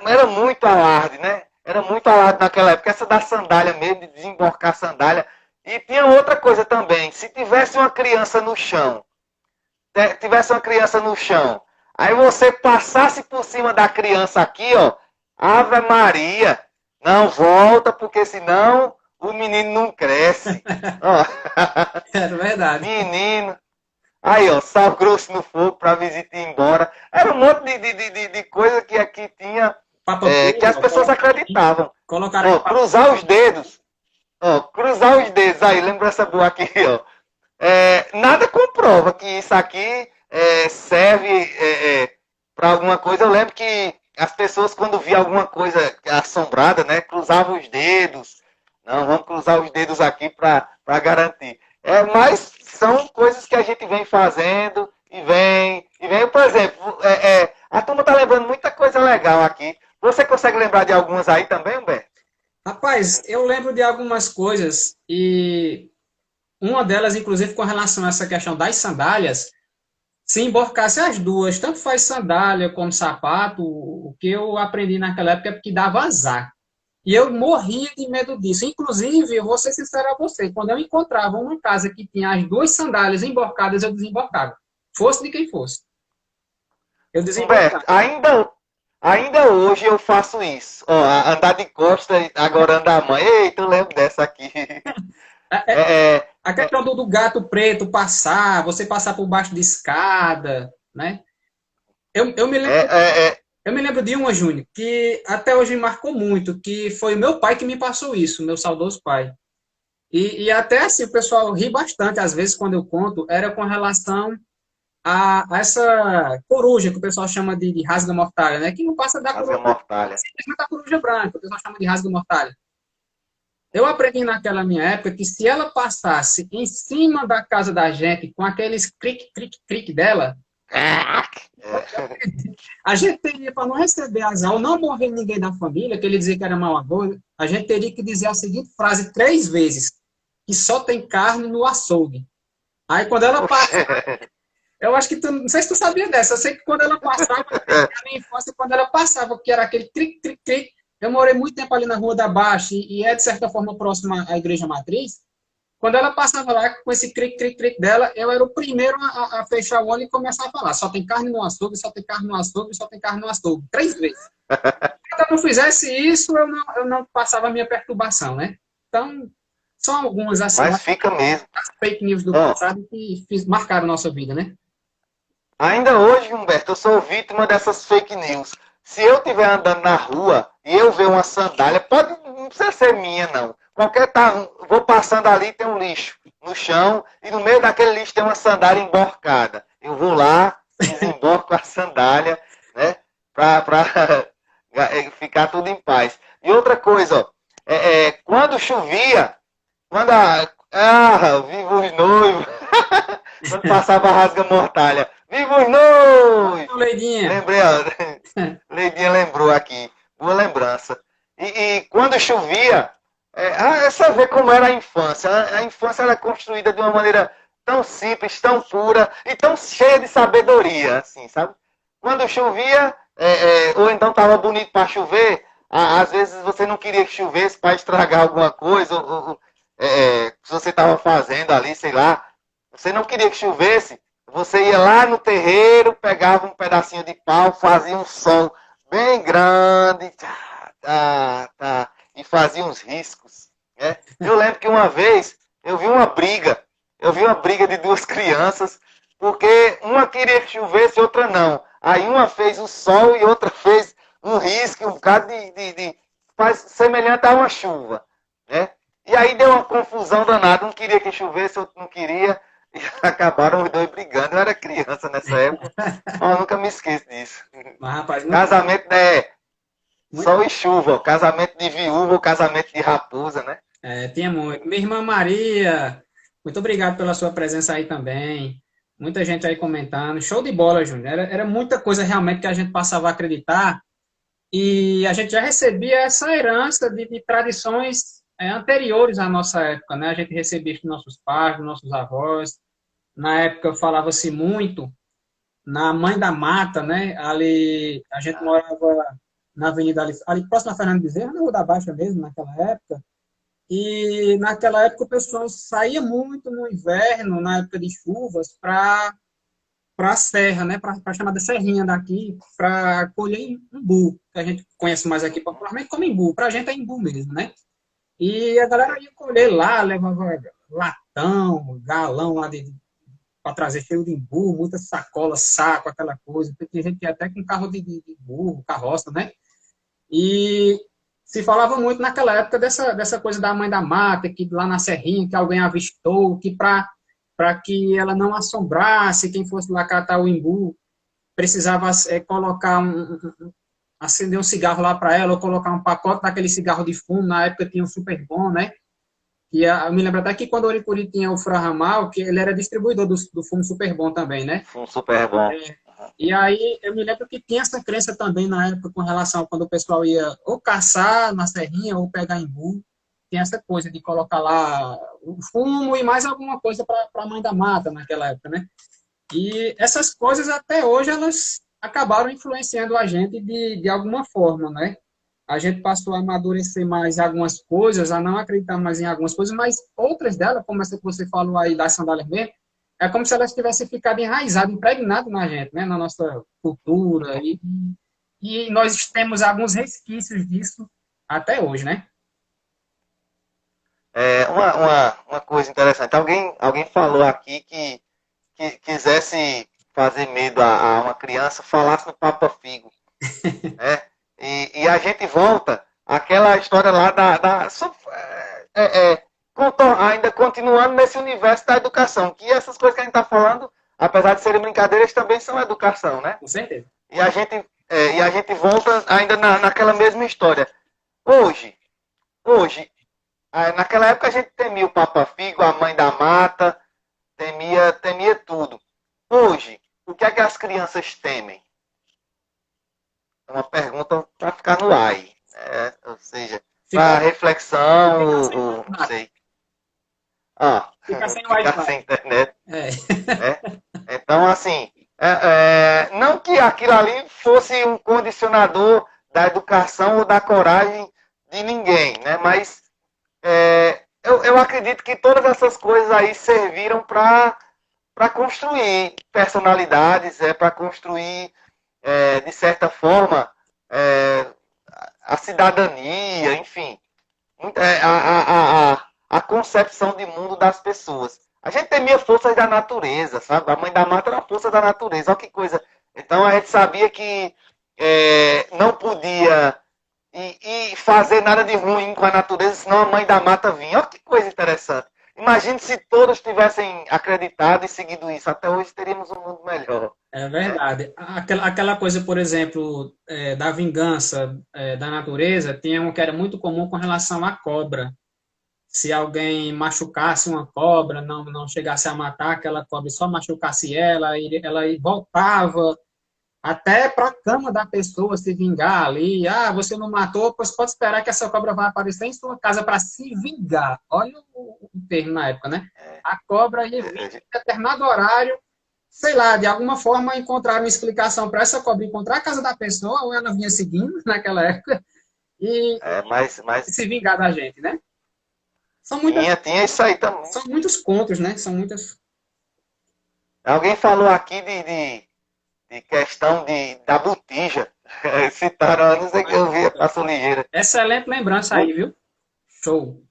era muito alarde, né? Era muito alarde naquela época. Essa da sandália mesmo, de desemborcar a sandália. E tinha outra coisa também. Se tivesse uma criança no chão, aí você passasse por cima da criança aqui, ó, Ave Maria, não volta, porque senão o menino não cresce. É verdade. Menino. Aí, ó, sal grosso no fogo para a visita ir embora. Era um monte de coisa que aqui tinha, que as pessoas acreditavam. Colocaram cruzar os dedos. Cruzar os dedos. Aí, lembrança boa aqui, ó. Nada comprova que isso aqui serve para alguma coisa. Eu lembro que as pessoas, quando via alguma coisa assombrada, né, cruzavam os dedos. Não, vamos cruzar os dedos aqui para garantir. Mas são coisas que a gente vem fazendo e vem. Por exemplo, a turma está lembrando muita coisa legal aqui. Você consegue lembrar de algumas aí também, Humberto? Rapaz, eu lembro de algumas coisas e uma delas, inclusive, com relação a essa questão das sandálias, se emborcasse as duas, tanto faz sandália como sapato, o que eu aprendi naquela época é que dava azar. E eu morria de medo disso. Inclusive, eu vou ser sincero a você, quando eu encontrava uma casa que tinha as duas sandálias emborcadas, eu desemborcava. Fosse de quem fosse. Eu desemborcava. Humberto, ainda hoje eu faço isso. Andar de costa, agora andar a mãe. Eita, eu lembro dessa aqui. A questão do gato preto passar, você passar por baixo de escada, né? Eu me lembro... Eu me lembro de uma, Júnior, que até hoje me marcou muito, que foi o meu pai que me passou isso, meu saudoso pai. E até assim, o pessoal ri bastante, às vezes, quando eu conto, era com relação a essa coruja, que o pessoal chama de rasga-mortalha, né? Que não passa da coruja, Rasga-mortalha. simplesmente da coruja branca, o pessoal chama de rasga-mortalha. Eu aprendi naquela minha época que se ela passasse em cima da casa da gente, com aqueles cric, cric, cric dela, a gente teria, para não receber azar ou não morrer ninguém da família, que ele dizia que era mau avô, a gente teria que dizer a seguinte frase 3 vezes, que só tem carne no açougue. Aí quando ela passa, eu acho que não sei se tu sabia dessa, eu sei que quando ela passava, na minha infância, quando ela passava, que era aquele cric, cric, cric, eu morei muito tempo ali na Rua da Baixa, e é de certa forma próxima à Igreja Matriz, Quando ela passava lá com esse cric dela, eu era o primeiro a fechar o olho e começar a falar. Só tem carne no açougue, só tem carne no açougue, só tem carne no açougue. 3 vezes. Se eu não fizesse isso, eu não passava a minha perturbação, né? Então, são algumas, assim, Mas fica mesmo. as fake news do Ó, passado que marcaram nossa vida, né? ainda hoje, Humberto, eu sou vítima dessas fake news. Se eu estiver andando na rua e eu ver uma sandália, não precisa ser minha, não. Vou passando ali, tem um lixo no chão e no meio daquele lixo tem uma sandália emborcada. Eu vou lá, desemborco a sandália, né, para ficar tudo em paz. E outra coisa, ó, quando chovia, viva os noivos, quando passava a rasga-mortalha, viva os noivos! Leidinha. Lembrei, ó, Leidinha lembrou aqui, boa lembrança. E quando chovia, você vê como era a infância. A infância era construída de uma maneira tão simples, tão pura e tão cheia de sabedoria, assim, sabe? Quando chovia, ou então estava bonito para chover, às vezes você não queria que chovesse para estragar alguma coisa, se você estava fazendo ali, sei lá, você não queria que chovesse, você ia lá no terreiro, pegava um pedacinho de pau, fazia um som bem grande, e fazia uns riscos. Né? Eu lembro que uma vez eu vi uma briga de duas crianças, porque uma queria que chovesse, outra não. Aí uma fez o sol e outra fez um risco, um bocado semelhante a uma chuva. Né? E aí deu uma confusão danada. Um queria que chovesse, outro não queria. E acabaram os dois brigando. Eu era criança nessa época. Mas eu nunca me esqueço disso. Mas, rapaz, Casamento sol e chuva. Casamento de viúva ou casamento de raposa, né? tinha muito. Minha irmã Maria, muito obrigado pela sua presença aí também. Muita gente aí comentando. Show de bola, Júnior. Era muita coisa realmente que a gente passava a acreditar. E a gente já recebia essa herança de tradições anteriores à nossa época, né? A gente recebia isso dos nossos pais, dos nossos avós. Na época falava-se muito na Mãe da Mata, né? Ali a gente morava na avenida ali próximo a Fernando Bezerra, na Rua da Baixa mesmo, naquela época. E naquela época o pessoal saía muito no inverno, na época de chuvas, para a serra, né, para a chamada serrinha daqui, para colher imbu, que a gente conhece mais aqui popularmente como imbu. Para a gente é imbu mesmo, né? E a galera ia colher lá, levava latão, galão lá para trazer cheio de imbu, muitas sacolas, saco, aquela coisa. Tem gente que ia até com carro de burro, carroça, né? E se falava muito naquela época dessa coisa da Mãe da Mata, que lá na serrinha, que alguém avistou, que para que ela não assombrasse quem fosse lá catar o imbu, precisava colocar acender um cigarro lá para ela, ou colocar um pacote daquele cigarro de fumo, na época tinha um super bom, né? E eu me lembro até que quando o Oricuri tinha o Furahamal, que ele era distribuidor do fumo super bom também, né? Fumo super bom. E aí eu me lembro que tinha essa crença também na época com relação a quando o pessoal ia ou caçar na serrinha ou pegar imbu, tem essa coisa de colocar lá o fumo e mais alguma coisa para a Mãe da Mata naquela época, né? E essas coisas até hoje elas acabaram influenciando a gente de alguma forma, né? A gente passou a amadurecer mais algumas coisas, a não acreditar mais em algumas coisas, mas outras delas, como essa que você falou aí das sandálias mesmo, é como se elas tivessem ficado enraizadas, impregnadas na gente, né? Na nossa cultura. E nós temos alguns resquícios disso até hoje, né? Uma coisa interessante. Alguém falou aqui que quisesse fazer medo a uma criança, falasse no Papa Figo. Né? E a gente volta àquela história lá ainda continuando nesse universo da educação, que essas coisas que a gente está falando, apesar de serem brincadeiras, também são educação, né? Com certeza. E a gente volta ainda naquela mesma história. Hoje, naquela época a gente temia o Papa Figo, a Mãe da Mata, temia tudo. Hoje, o que é que as crianças temem? É uma pergunta para ficar no ar, ou seja, para reflexão, não sei. Fica sem ficar sem internet. É. Então, assim, não que aquilo ali fosse um condicionador da educação ou da coragem de ninguém, né? Mas eu acredito que todas essas coisas aí serviram para construir personalidades, para construir, de certa forma, é, a cidadania, enfim, a concepção de mundo das pessoas. A gente temia forças da natureza, sabe? A mãe da mata era uma força da natureza, olha que coisa. Então a gente sabia que não podia e fazer nada de ruim com a natureza, senão a mãe da mata vinha. Olha que coisa interessante. Imagine se todos tivessem acreditado e seguido isso. Até hoje teríamos um mundo melhor. É Né? verdade. Aquela coisa, por exemplo, da vingança da natureza, tinha um que era muito comum com relação à cobra. Se alguém machucasse uma cobra, não chegasse a matar aquela cobra, só machucasse ela voltava até para a cama da pessoa se vingar ali. Ah, você não matou, pois pode esperar que essa cobra vai aparecer em sua casa para se vingar. Olha o termo na época, né? A cobra ia vir em determinado horário, sei lá, de alguma forma encontrar uma explicação para essa cobra encontrar a casa da pessoa, ou ela vinha seguindo naquela época e Mas se vingar da gente, né? São muitas, tinha isso aí também. são muitos contos, né? São muitas. Alguém falou aqui de questão da botija. Citaram, não sei que eu vi, passou ligeira. Excelente lembrança aí, viu? Show.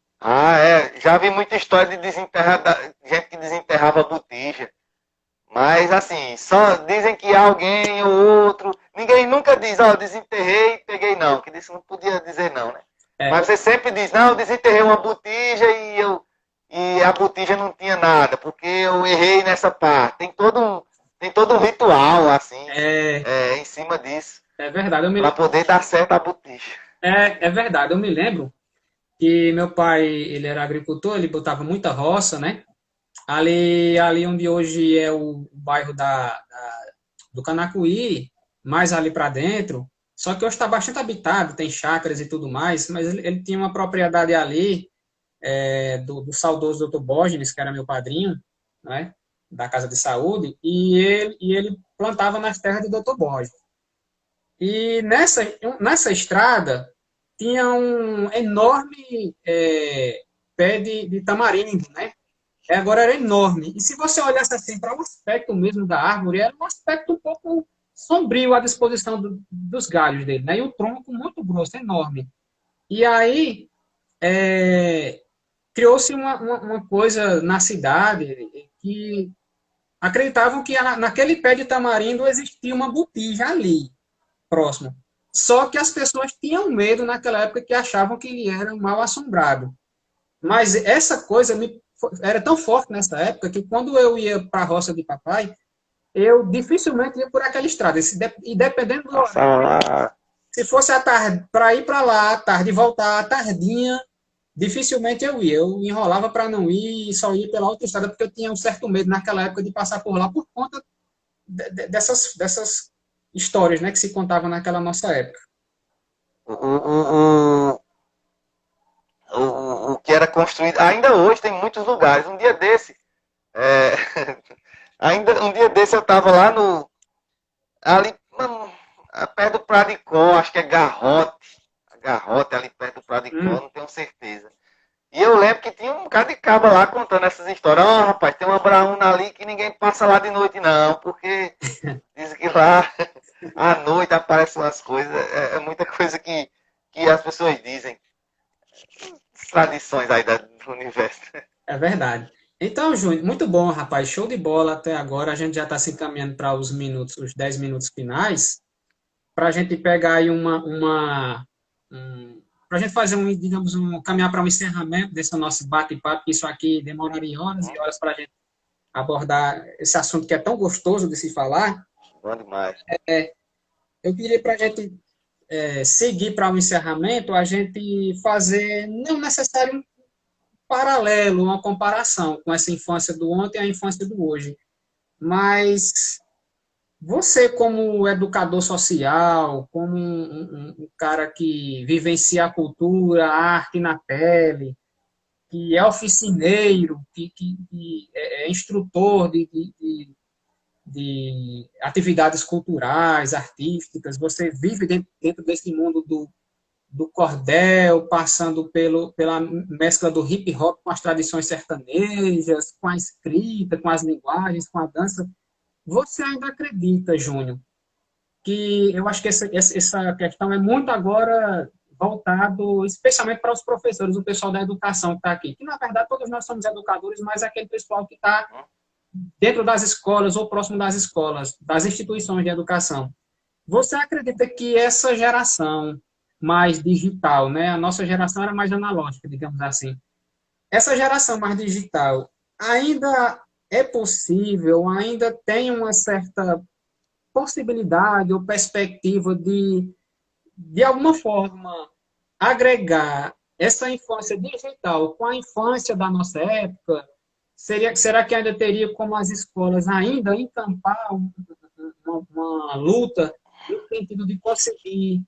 Já vi muita história de gente que desenterrava botija. Mas assim, só dizem que alguém ou outro. Ninguém nunca diz, desenterrei, peguei não. Que isso não podia dizer não, né? Mas você sempre diz, não, eu desenterrei uma botija e a botija não tinha nada, porque eu errei nessa parte. Tem todo um ritual, assim, em cima disso. É verdade. Para poder dar certo a botija. É verdade. Eu me lembro que meu pai, ele era agricultor, ele botava muita roça, né? Ali onde hoje é o bairro do Canacuí, mais ali para dentro, só que hoje está bastante habitado, tem chácaras e tudo mais, mas ele tinha uma propriedade ali, do saudoso doutor Bógenes, que era meu padrinho, né, da Casa de Saúde, e ele plantava nas terras do doutor Borges. E nessa estrada tinha um enorme pé de tamarindo, né? Agora era enorme. E se você olhasse assim para o aspecto mesmo da árvore, era um aspecto um pouco sombrio à disposição dos galhos dele, né? E o tronco muito grosso, enorme. E aí criou-se uma coisa na cidade que acreditavam que naquele pé de tamarindo existia uma botija ali, próximo. Só que as pessoas tinham medo naquela época que achavam que ele era mal assombrado. Mas essa coisa era tão forte nessa época que quando eu ia para a roça de papai, eu dificilmente ia por aquela estrada. E dependendo do horário, se fosse à tarde, para ir para lá à tarde e voltar à tardinha, dificilmente eu ia. Eu enrolava para não ir e só ia pela outra estrada, porque eu tinha um certo medo naquela época de passar por lá por conta dessas histórias, né, que se contavam naquela nossa época. O que era construído, ainda hoje tem muitos lugares. Um dia desse, ainda um dia desse eu estava lá ali perto do Pradicó, acho que é Garrote ali perto do Pradicó, não tenho certeza. E eu lembro que tinha um bocado de cabra lá contando essas histórias. Rapaz, tem uma braúna ali que ninguém passa lá de noite não, porque dizem que lá à noite aparecem umas coisas. É muita coisa que as pessoas dizem. Tradições aí do universo. É verdade. Então, Júnior, muito bom, rapaz. Show de bola até agora. A gente já está se encaminhando para os 10 minutos finais, para a gente pegar aí para a gente fazer digamos, caminhar para um encerramento desse nosso bate-papo, que isso aqui demoraria horas e horas para a gente abordar esse assunto que é tão gostoso de se falar. Bom demais. Eu queria para a gente seguir para o encerramento, a gente fazer, não necessário paralelo, uma comparação com essa infância do ontem e a infância do hoje. Mas você, como educador social, como um cara que vivencia a cultura, a arte na pele, que é oficineiro, que é instrutor de atividades culturais, artísticas, você vive dentro desse mundo do cordel, passando pela mescla do hip hop com as tradições sertanejas, com a escrita, com as linguagens, com a dança. Você ainda acredita, Júnior, que eu acho que essa questão é muito agora voltado especialmente para os professores, o pessoal da educação que está aqui, que na verdade todos nós somos educadores, mas é aquele pessoal que está dentro das escolas ou próximo das escolas, das instituições de educação. Você acredita que essa geração mais digital, né? A nossa geração era mais analógica, digamos assim. Essa geração mais digital ainda é possível, ainda tem uma certa possibilidade ou perspectiva de alguma forma, agregar essa infância digital com a infância da nossa época? Será que ainda teria como as escolas ainda encampar uma luta no sentido de conseguir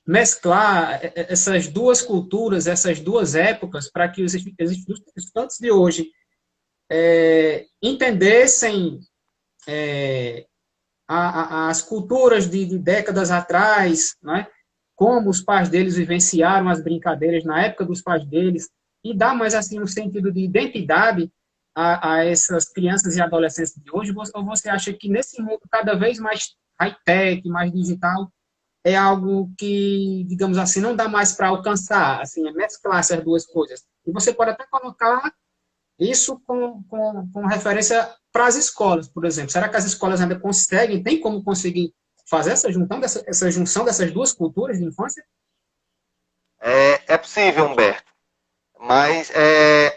mesclar essas duas culturas, essas duas épocas, para que os estudantes de hoje entendessem as culturas de décadas atrás, né? Como os pais deles vivenciaram as brincadeiras na época dos pais deles, e dar mais assim um sentido de identidade a essas crianças e adolescentes de hoje? Ou você acha que nesse mundo cada vez mais high-tech, mais digital, é algo que, digamos assim, não dá mais para alcançar, assim, é mesclar essas duas coisas? E você pode até colocar isso com referência para as escolas, por exemplo. Será que as escolas ainda conseguem, tem como conseguir fazer essa junção dessas duas culturas de infância? É possível, Humberto. Mas,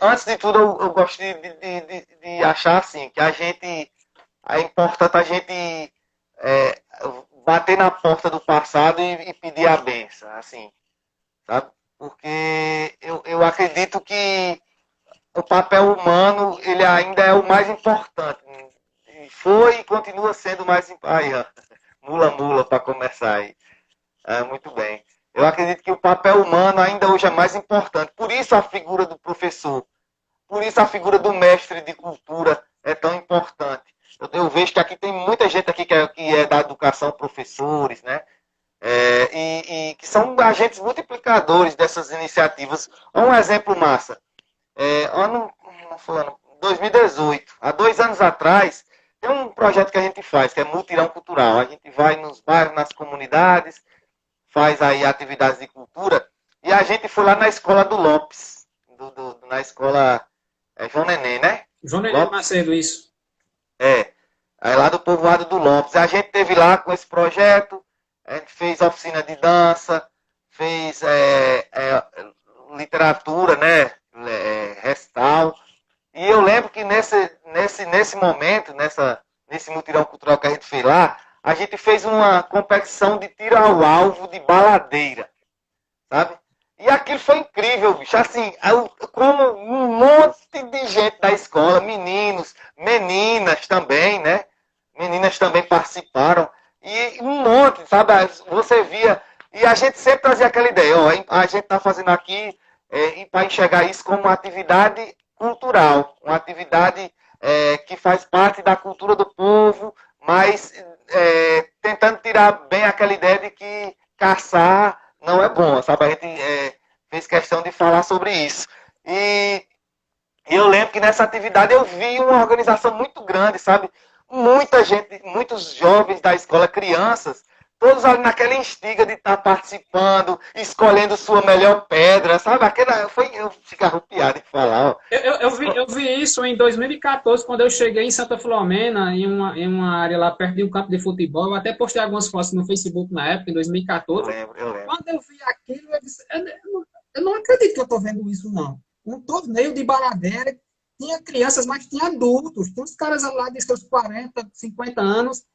antes de tudo, eu gosto de achar assim, que é importante a gente bater na porta do passado e pedir a benção, assim, sabe? Porque eu acredito que o papel humano, ele ainda é o mais importante. E foi e continua sendo o mais importante. Aí, ó, mula para começar aí. Muito bem. Eu acredito que o papel humano ainda hoje é mais importante. Por isso a figura do professor, por isso a figura do mestre de cultura é tão importante. Eu vejo que aqui tem muita gente aqui que é da educação, professores, né? E que são agentes multiplicadores dessas iniciativas. Um exemplo massa. Ano 2018, há 2 anos atrás, tem um projeto que a gente faz, que é Mutirão Cultural. A gente vai nos bairros, nas comunidades, faz aí atividades de cultura, e a gente foi lá na escola do Lopes, na escola João Neném, né? João Neném Macedo, isso. Aí lá do povoado do Lopes. A gente teve lá com esse projeto, a gente fez oficina de dança, fez literatura, né? Recital. E eu lembro que nesse momento, nesse mutirão cultural que a gente fez lá, a gente fez uma competição de tiro ao alvo de baladeira, sabe? E aquilo foi incrível, bicho. Assim, como um monte de gente da escola, meninos, meninas também, né? Meninas também participaram. E um monte, sabe? Você via. E a gente sempre trazia aquela ideia, ó, a gente está fazendo aqui para enxergar isso como uma atividade cultural, uma atividade que faz parte da cultura do povo, mas tentando tirar bem aquela ideia de que caçar não é bom, sabe? A gente fez questão de falar sobre isso. E eu lembro que nessa atividade eu vi uma organização muito grande, sabe? Muita gente, muitos jovens da escola, crianças, todos ali naquela instiga de estar participando, escolhendo sua melhor pedra, sabe? Eu fico arrupiado em falar. Ó. Eu vi isso em 2014, quando eu cheguei em Santa Filomena, em uma área lá perto de um campo de futebol. Eu até postei algumas fotos no Facebook na época, em 2014. Eu lembro. Quando eu vi aquilo, eu disse, eu não acredito que eu estou vendo isso, não. Um torneio de baladeira, tinha crianças, mas tinha adultos. Tinha uns caras lá de seus 40, 50 anos.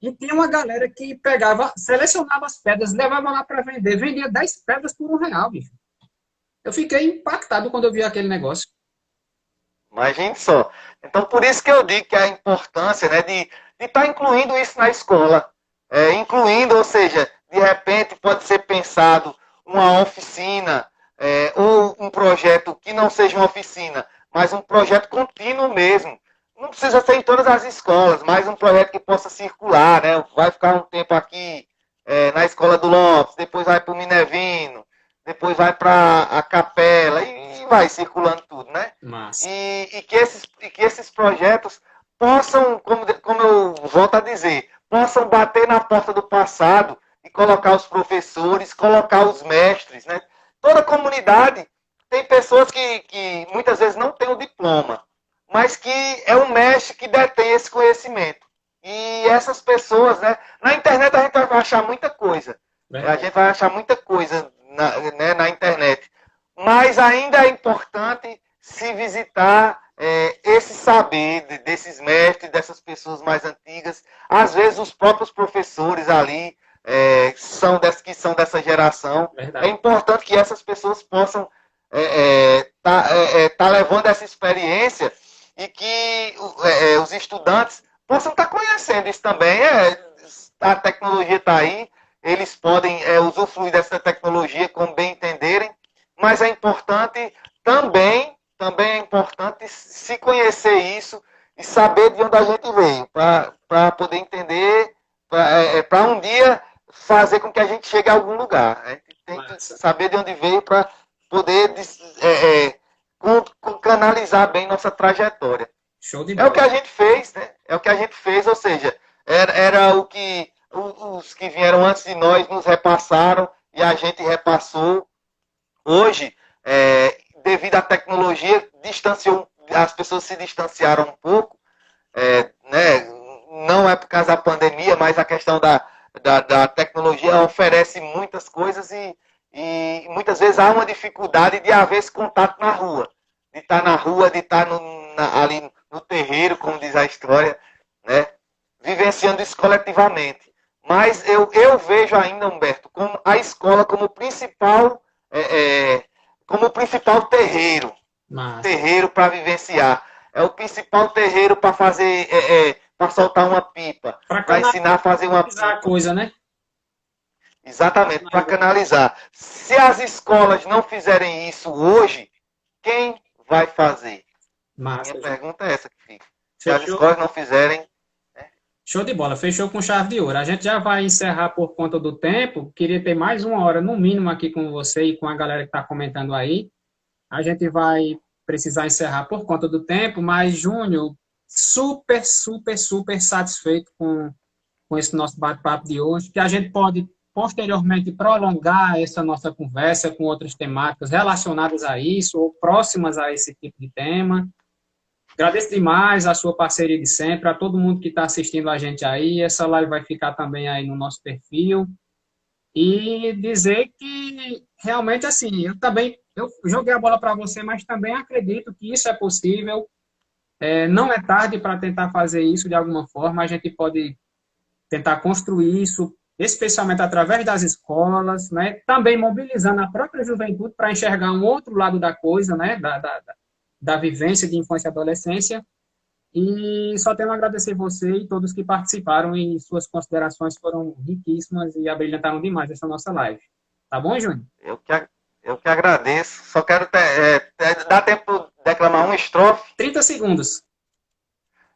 E tinha uma galera que pegava, selecionava as pedras, levava lá para vender. Vendia 10 pedras por R$1, bicho. Eu fiquei impactado quando eu vi aquele negócio. Imagine só. Então, por isso que eu digo que a importância, né, de estar incluindo isso na escola. Incluindo, ou seja, de repente pode ser pensado uma oficina ou um projeto que não seja uma oficina, mas um projeto contínuo mesmo. Não precisa ser em todas as escolas, mas um projeto que possa circular, né? Vai ficar um tempo aqui na escola do Lopes, depois vai para o Minervino, depois vai para a capela e vai circulando tudo, né? Massa. E que esses projetos possam, como eu volto a dizer, possam bater na porta do passado e colocar os professores, colocar os mestres, né? Toda comunidade tem pessoas que muitas vezes não têm o diploma, mas que é um mestre que detém esse conhecimento. E essas pessoas, né? Na internet a gente vai achar muita coisa. A gente vai achar muita coisa na internet. Mas ainda é importante se visitar esse saber desses mestres, dessas pessoas mais antigas. Às vezes os próprios professores ali que são dessa geração. Verdade. É importante que essas pessoas possam tá levando essa experiência e que os estudantes possam estar conhecendo isso também. A tecnologia está aí, eles podem usufruir dessa tecnologia como bem entenderem, mas é importante também é importante se conhecer isso e saber de onde a gente veio, para poder entender, para um dia fazer com que a gente chegue a algum lugar. A gente tem que saber de onde veio para poder canalizar bem nossa trajetória. Show de É bola. o que a gente fez, né? É o que a gente fez, ou seja, era o que os que vieram antes de nós nos repassaram e a gente repassou. Hoje, devido à tecnologia, as pessoas se distanciaram um pouco, né? Não é por causa da pandemia, mas a questão da tecnologia oferece muitas coisas e muitas vezes há uma dificuldade de haver esse contato na rua. De estar na rua, de estar ali no terreiro, como diz a história, né? Vivenciando isso coletivamente. Mas eu vejo ainda, Humberto, como a escola como principal terreiro. Massa. Terreiro para vivenciar. É o principal terreiro para fazer, para soltar uma pipa, para ensinar a fazer uma pipa. Coisa, né? Exatamente, para canalizar. Se as escolas não fizerem isso hoje, quem vai fazer? Massa. Minha pergunta é essa que fica. Se as escolas não fizerem... Show de bola, fechou com chave de ouro. A gente já vai encerrar por conta do tempo. Queria ter mais uma hora, no mínimo, aqui com você e com a galera que está comentando aí. A gente vai precisar encerrar por conta do tempo, mas, Júnior, super, super, super satisfeito com esse nosso bate-papo de hoje, que a gente pode, posteriormente, prolongar essa nossa conversa com outras temáticas relacionadas a isso, ou próximas a esse tipo de tema. Agradeço demais a sua parceria de sempre, a todo mundo que está assistindo a gente aí. Essa live vai ficar também aí no nosso perfil. E dizer que, realmente, assim, eu joguei a bola para você, mas também acredito que isso é possível. Não é tarde para tentar fazer isso de alguma forma. A gente pode tentar construir isso, especialmente através das escolas, né? Também mobilizando a própria juventude para enxergar um outro lado da coisa, né? Da vivência de infância e adolescência. E só tenho a agradecer você e todos que participaram e suas considerações foram riquíssimas e abrilhantaram demais essa nossa live. Tá bom, Júnior? Eu que agradeço. Só quero dar tempo de declamar uma estrofe. 30 segundos.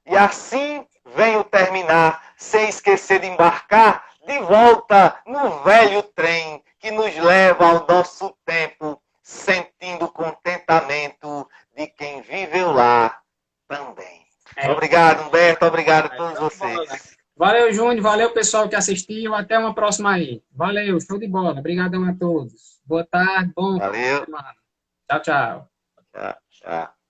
E assim venho terminar, sem esquecer de embarcar de volta no velho trem que nos leva ao nosso tempo, sentindo o contentamento de quem viveu lá também. Obrigado, Humberto. Obrigado a todos vocês. Valeu, Júnior. Valeu, pessoal que assistiu. Até uma próxima aí. Valeu, show de bola. Obrigadão a todos. Boa tarde, bom. Valeu. Tchau, tchau. Tchau, tchau.